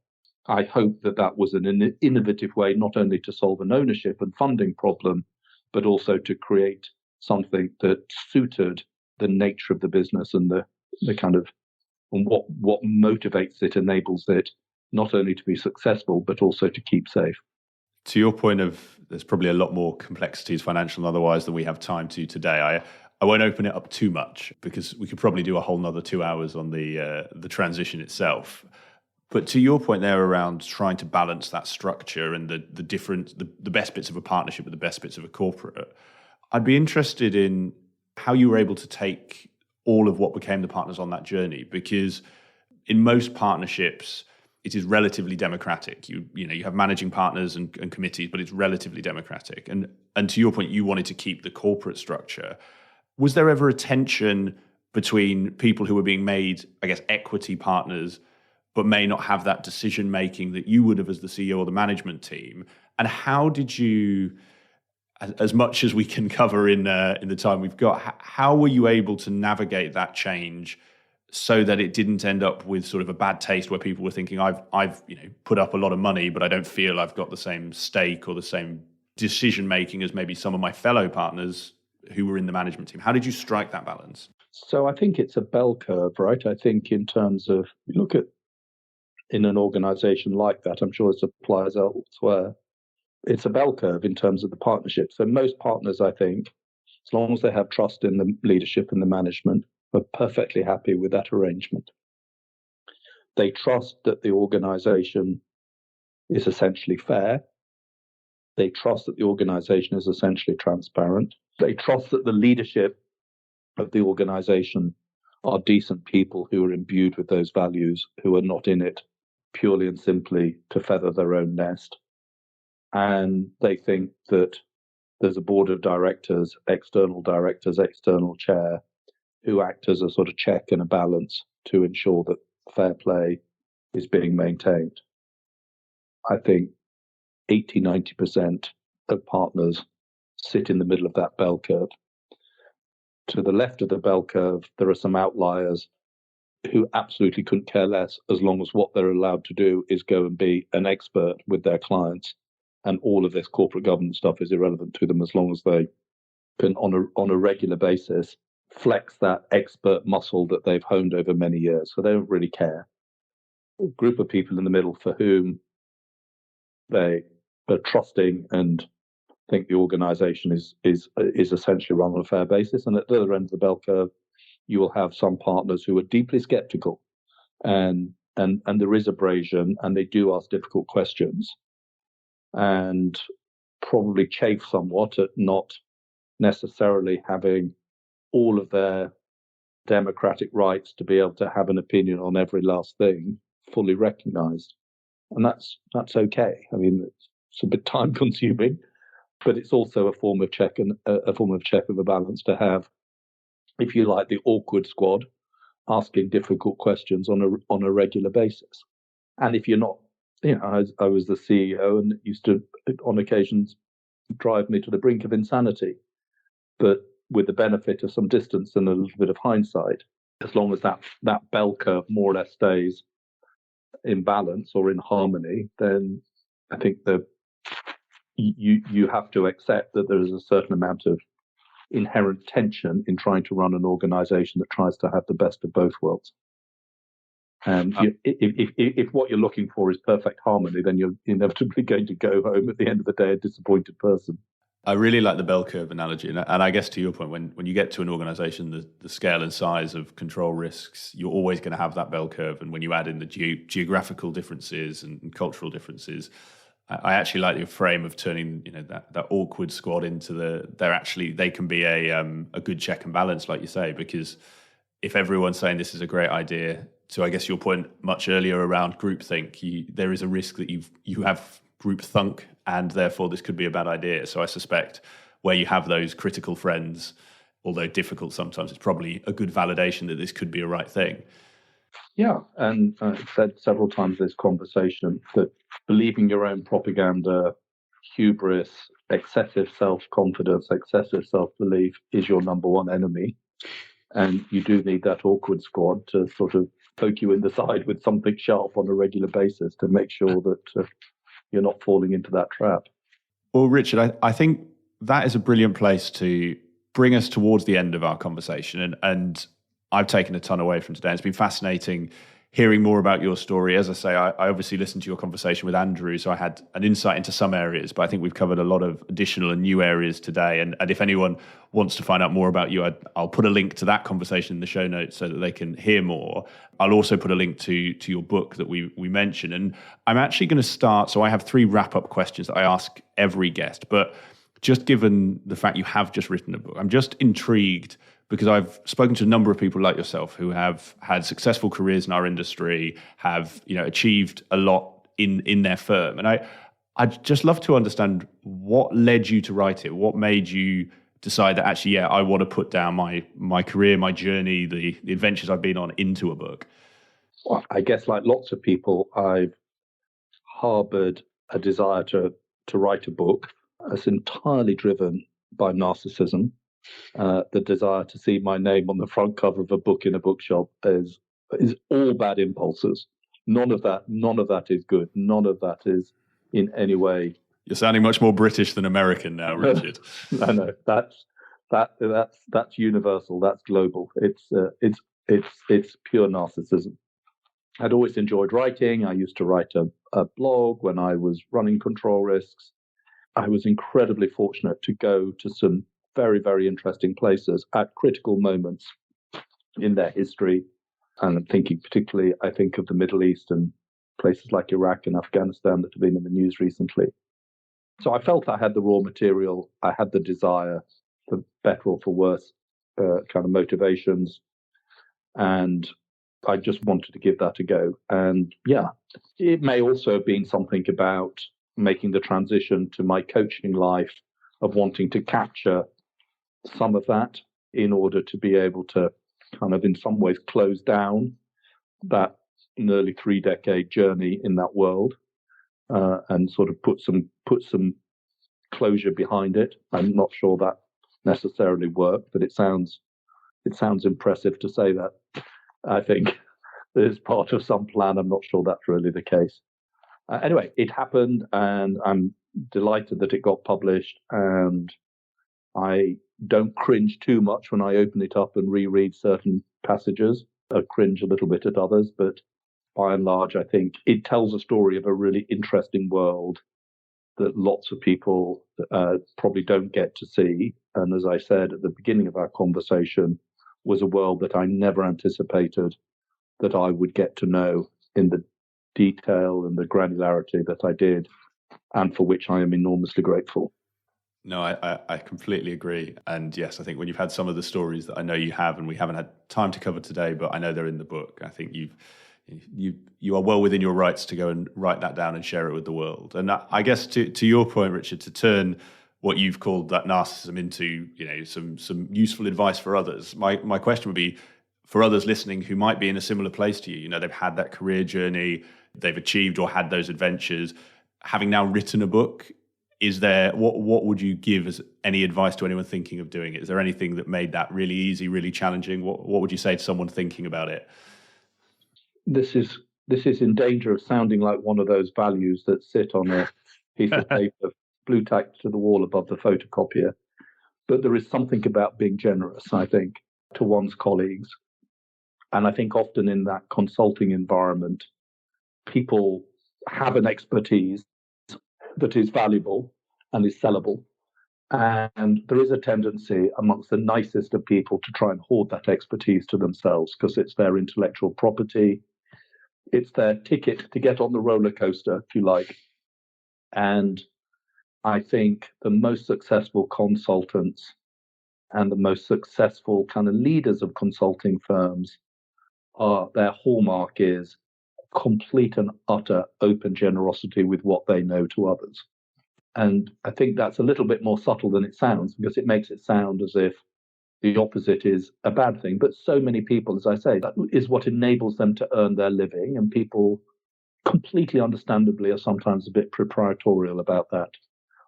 I hope that was an innovative way not only to solve an ownership and funding problem, but also to create something that suited the nature of the business and the kind of, and what motivates it, enables it not only to be successful, but also to keep safe. To your point of, there's probably a lot more complexities, financial and otherwise, than we have time to today. I won't open it up too much, because we could probably do a whole nother 2 hours on the transition itself. But to your point there around trying to balance that structure and the best bits of a partnership with the best bits of a corporate, I'd be interested in how you were able to take all of what became the partners on that journey, because in most partnerships, it is relatively democratic. You have managing partners and committees, but it's relatively democratic. And to your point, you wanted to keep the corporate structure. Was there ever a tension between people who were being made, I guess, equity partners, but may not have that decision making that you would have as the CEO or the management team? And how did you, as much as we can cover in the time we've got, how were you able to navigate that change so that it didn't end up with sort of a bad taste where people were thinking, I've put up a lot of money, but I don't feel I've got the same stake or the same decision making as maybe some of my fellow partners who were in the management team. How did you strike that balance? So I think it's a bell curve, right? I think in terms of, look at in an organization like that, I'm sure this applies elsewhere. It's a bell curve in terms of the partnership. So most partners, I think, as long as they have trust in the leadership and the management, are perfectly happy with that arrangement. They trust that the organization is essentially fair. They trust that the organization is essentially transparent. They trust that the leadership of the organization are decent people who are imbued with those values, who are not in it purely and simply to feather their own nest. And they think that there's a board of directors, external chair, who act as a sort of check and a balance to ensure that fair play is being maintained. I think 80, 90% of partners sit in the middle of that bell curve. To the left of the bell curve, there are some outliers who absolutely couldn't care less as long as what they're allowed to do is go and be an expert with their clients. And all of this corporate governance stuff is irrelevant to them as long as they can, on a regular basis, flex that expert muscle that they've honed over many years. So they don't really care. A group of people in the middle for whom they are trusting and think the organization is essentially run on a fair basis. And at the other end of the bell curve, you will have some partners who are deeply skeptical, and there is abrasion, and they do ask difficult questions, and probably chafe somewhat at not necessarily having all of their democratic rights to be able to have an opinion on every last thing fully recognized. And that's okay. I mean, it's a bit time consuming, but it's also a form of check and a form of check of a balance to have, if you like, the awkward squad asking difficult questions on a regular basis. And if you're not, I was the CEO, and it used to on occasions drive me to the brink of insanity. But with the benefit of some distance and a little bit of hindsight, as long as that bell curve more or less stays in balance or in harmony, then I think that you have to accept that there is a certain amount of inherent tension in trying to run an organization that tries to have the best of both worlds. And if what you're looking for is perfect harmony, then you're inevitably going to go home at the end of the day a disappointed person. I really like the bell curve analogy. And I guess to your point, when you get to an organization, the scale and size of control risks, you're always going to have that bell curve. And when you add in the geographical differences and cultural differences, I actually like your frame of turning that awkward squad into they can be a good check and balance, like you say, because if everyone's saying this is a great idea, to I guess your point much earlier around groupthink, there is a risk that you have groupthunk, and therefore this could be a bad idea. So I suspect where you have those critical friends, although difficult sometimes, it's probably a good validation that this could be a right thing. Yeah, and I've said several times in this conversation that believing your own propaganda, hubris, excessive self-confidence, excessive self-belief is your number one enemy. And you do need that awkward squad to sort of poke you in the side with something sharp on a regular basis to make sure that you're not falling into that trap. Well, Richard, I think that is a brilliant place to bring us towards the end of our conversation. And I've taken a ton away from today. It's been fascinating hearing more about your story. As I say, I obviously listened to your conversation with Andrew, so I had an insight into some areas, but I think we've covered a lot of additional and new areas today. And if anyone wants to find out more about you, I'll put a link to that conversation in the show notes so that they can hear more. I'll also put a link to your book that we mentioned. And I'm actually going to start, so I have 3 wrap-up questions that I ask every guest, but just given the fact you have just written a book, I'm just intrigued because I've spoken to a number of people like yourself who have had successful careers in our industry, have achieved a lot in their firm. And I'd just love to understand what led you to write it. What made you decide that actually, I want to put down my career, my journey, the adventures I've been on into a book? Well, I guess like lots of people, I've harbored a desire to write a book that's entirely driven by narcissism. the desire to see my name on the front cover of a book in a bookshop is all bad impulses. None of that is good. None of that is in any way. You're sounding much more British than American now, Richard. No, that's universal. That's global. It's pure narcissism. I'd always enjoyed writing. I used to write a blog when I was running Control Risks. I was incredibly fortunate to go to some very, very interesting places at critical moments in their history. And I'm thinking particularly, I think of the Middle East and places like Iraq and Afghanistan that have been in the news recently. So I felt I had the raw material. I had the desire for better or for worse kind of motivations. And I just wanted to give that a go. And yeah, it may also have been something about making the transition to my coaching life of wanting to capture some of that in order to be able to kind of in some ways close down that nearly 3-decade journey in that world and sort of put some closure behind it. I'm not sure that necessarily worked, but it sounds impressive to say that. I think there's part of some plan. I'm not sure that's really the case. Anyway, it happened, and I'm delighted that it got published. And I don't cringe too much when I open it up and reread certain passages. I cringe a little bit at others, but by and large, I think it tells a story of a really interesting world that lots of people probably don't get to see. And as I said at the beginning of our conversation, was a world that I never anticipated that I would get to know in the detail and the granularity that I did, and for which I am enormously grateful. No, I completely agree. And yes, I think when you've had some of the stories that I know you have, and we haven't had time to cover today, but I know they're in the book, I think you are well within your rights to go and write that down and share it with the world. And I guess to your point, Richard, to turn what you've called that narcissism into, some useful advice for others. My question would be, for others listening who might be in a similar place to you, they've had that career journey, they've achieved or had those adventures, having now written a book, is there, what would you give as any advice to anyone thinking of doing it? Is there anything that made that really easy, really challenging? What would you say to someone thinking about it? This is in danger of sounding like one of those values that sit on a piece of paper, blue tacked to the wall above the photocopier. But there is something about being generous, I think, to one's colleagues. And I think often in that consulting environment, people have an expertise that is valuable and is sellable. And there is a tendency amongst the nicest of people to try and hoard that expertise to themselves because it's their intellectual property. It's their ticket to get on the roller coaster, if you like. And I think the most successful consultants and the most successful kind of leaders of consulting firms their hallmark is complete and utter open generosity with what they know to others. And I think that's a little bit more subtle than it sounds, because it makes it sound as if the opposite is a bad thing. But so many people, as I say, that is what enables them to earn their living. And people completely understandably are sometimes a bit proprietorial about that,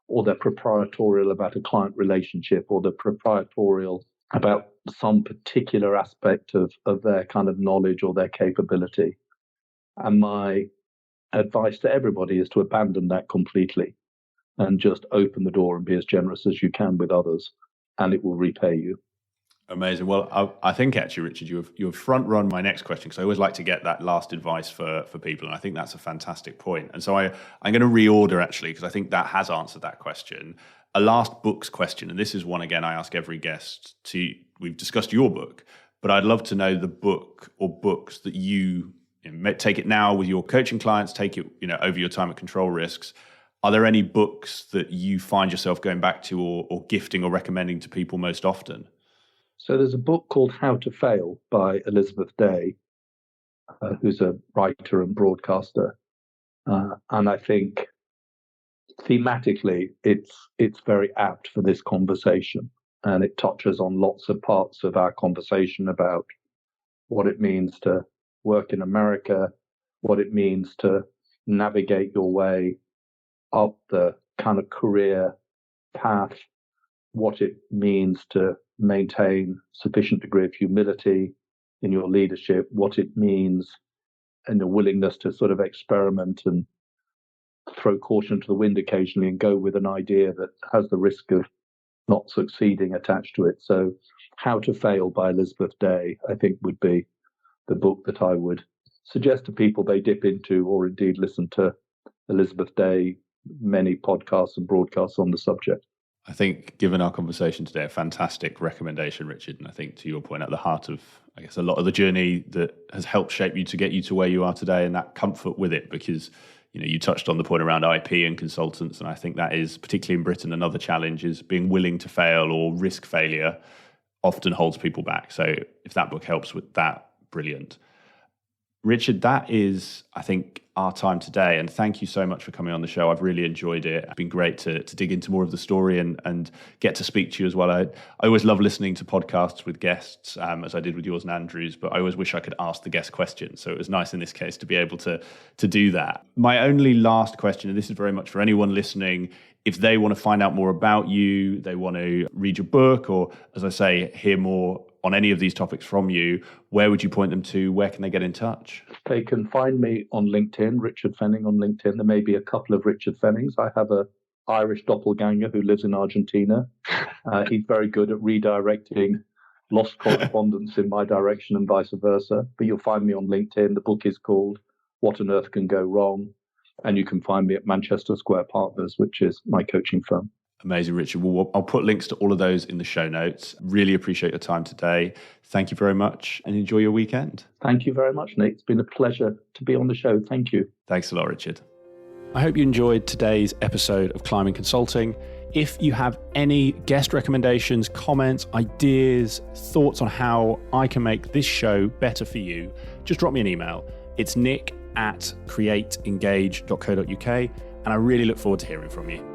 or they're proprietorial about a client relationship, or they're proprietorial about some particular aspect of their kind of knowledge or their capability. And my advice to everybody is to abandon that completely and just open the door and be as generous as you can with others, and it will repay you. Amazing. Well, I think actually, Richard, you've front run my next question, because I always like to get that last advice for people, and I think that's a fantastic point. And so I'm going to reorder, actually, because I think that has answered that question. A last books question, and this is one, again, I ask every guest to. We've discussed your book, but I'd love to know the book or books that you take it now with your coaching clients, take it over your time at Control Risks. Are there any books that you find yourself going back to or gifting or recommending to people most often? So there's a book called How to Fail by Elizabeth Day, who's a writer and broadcaster. And I think thematically it's very apt for this conversation. And it touches on lots of parts of our conversation about what it means to work in America, what it means to navigate your way up the kind of career path what it means to maintain sufficient degree of humility in your leadership, what it means and the willingness to sort of experiment and throw caution to the wind occasionally and go with an idea that has the risk of not succeeding attached to it. So How to Fail by Elizabeth Day, I think, would be the book that I would suggest to people they dip into, or indeed listen to Elizabeth Day, many podcasts and broadcasts on the subject. I think, given our conversation today, a fantastic recommendation, Richard. And I think, to your point, at the heart of, I guess, a lot of the journey that has helped shape you to get you to where you are today, and that comfort with it, because, you touched on the point around IP and consultants. And I think that is, particularly in Britain, another challenge is being willing to fail, or risk failure often holds people back. So if that book helps with that, brilliant. Richard, that is, I think, our time today. And thank you so much for coming on the show. I've really enjoyed it. It's been great to dig into more of the story and get to speak to you as well. I always love listening to podcasts with guests, as I did with yours and Andrew's, but I always wish I could ask the guest questions. So it was nice in this case to be able to do that. My only last question, and this is very much for anyone listening, if they want to find out more about you, they want to read your book, or, as I say, hear more on any of these topics from you, where would you point them to? Where can they get in touch? They can find me on LinkedIn, Richard Fenning on LinkedIn. There may be a couple of Richard Fennings. I have an Irish doppelganger who lives in Argentina. He's very good at redirecting lost correspondence in my direction and vice versa. But you'll find me on LinkedIn. The book is called What on Earth Can Go Wrong? And you can find me at Manchester Square Partners, which is my coaching firm. Amazing, Richard. Well, I'll put links to all of those in the show notes. Really appreciate your time today. Thank you very much, and enjoy your weekend. Thank you very much, Nate. It's been a pleasure to be on the show. Thank you. Thanks a lot, Richard. I hope you enjoyed today's episode of Climbing Consulting. If you have any guest recommendations, comments, ideas, thoughts on how I can make this show better for you, just drop me an email. It's nick@createengage.co.uk, and I really look forward to hearing from you.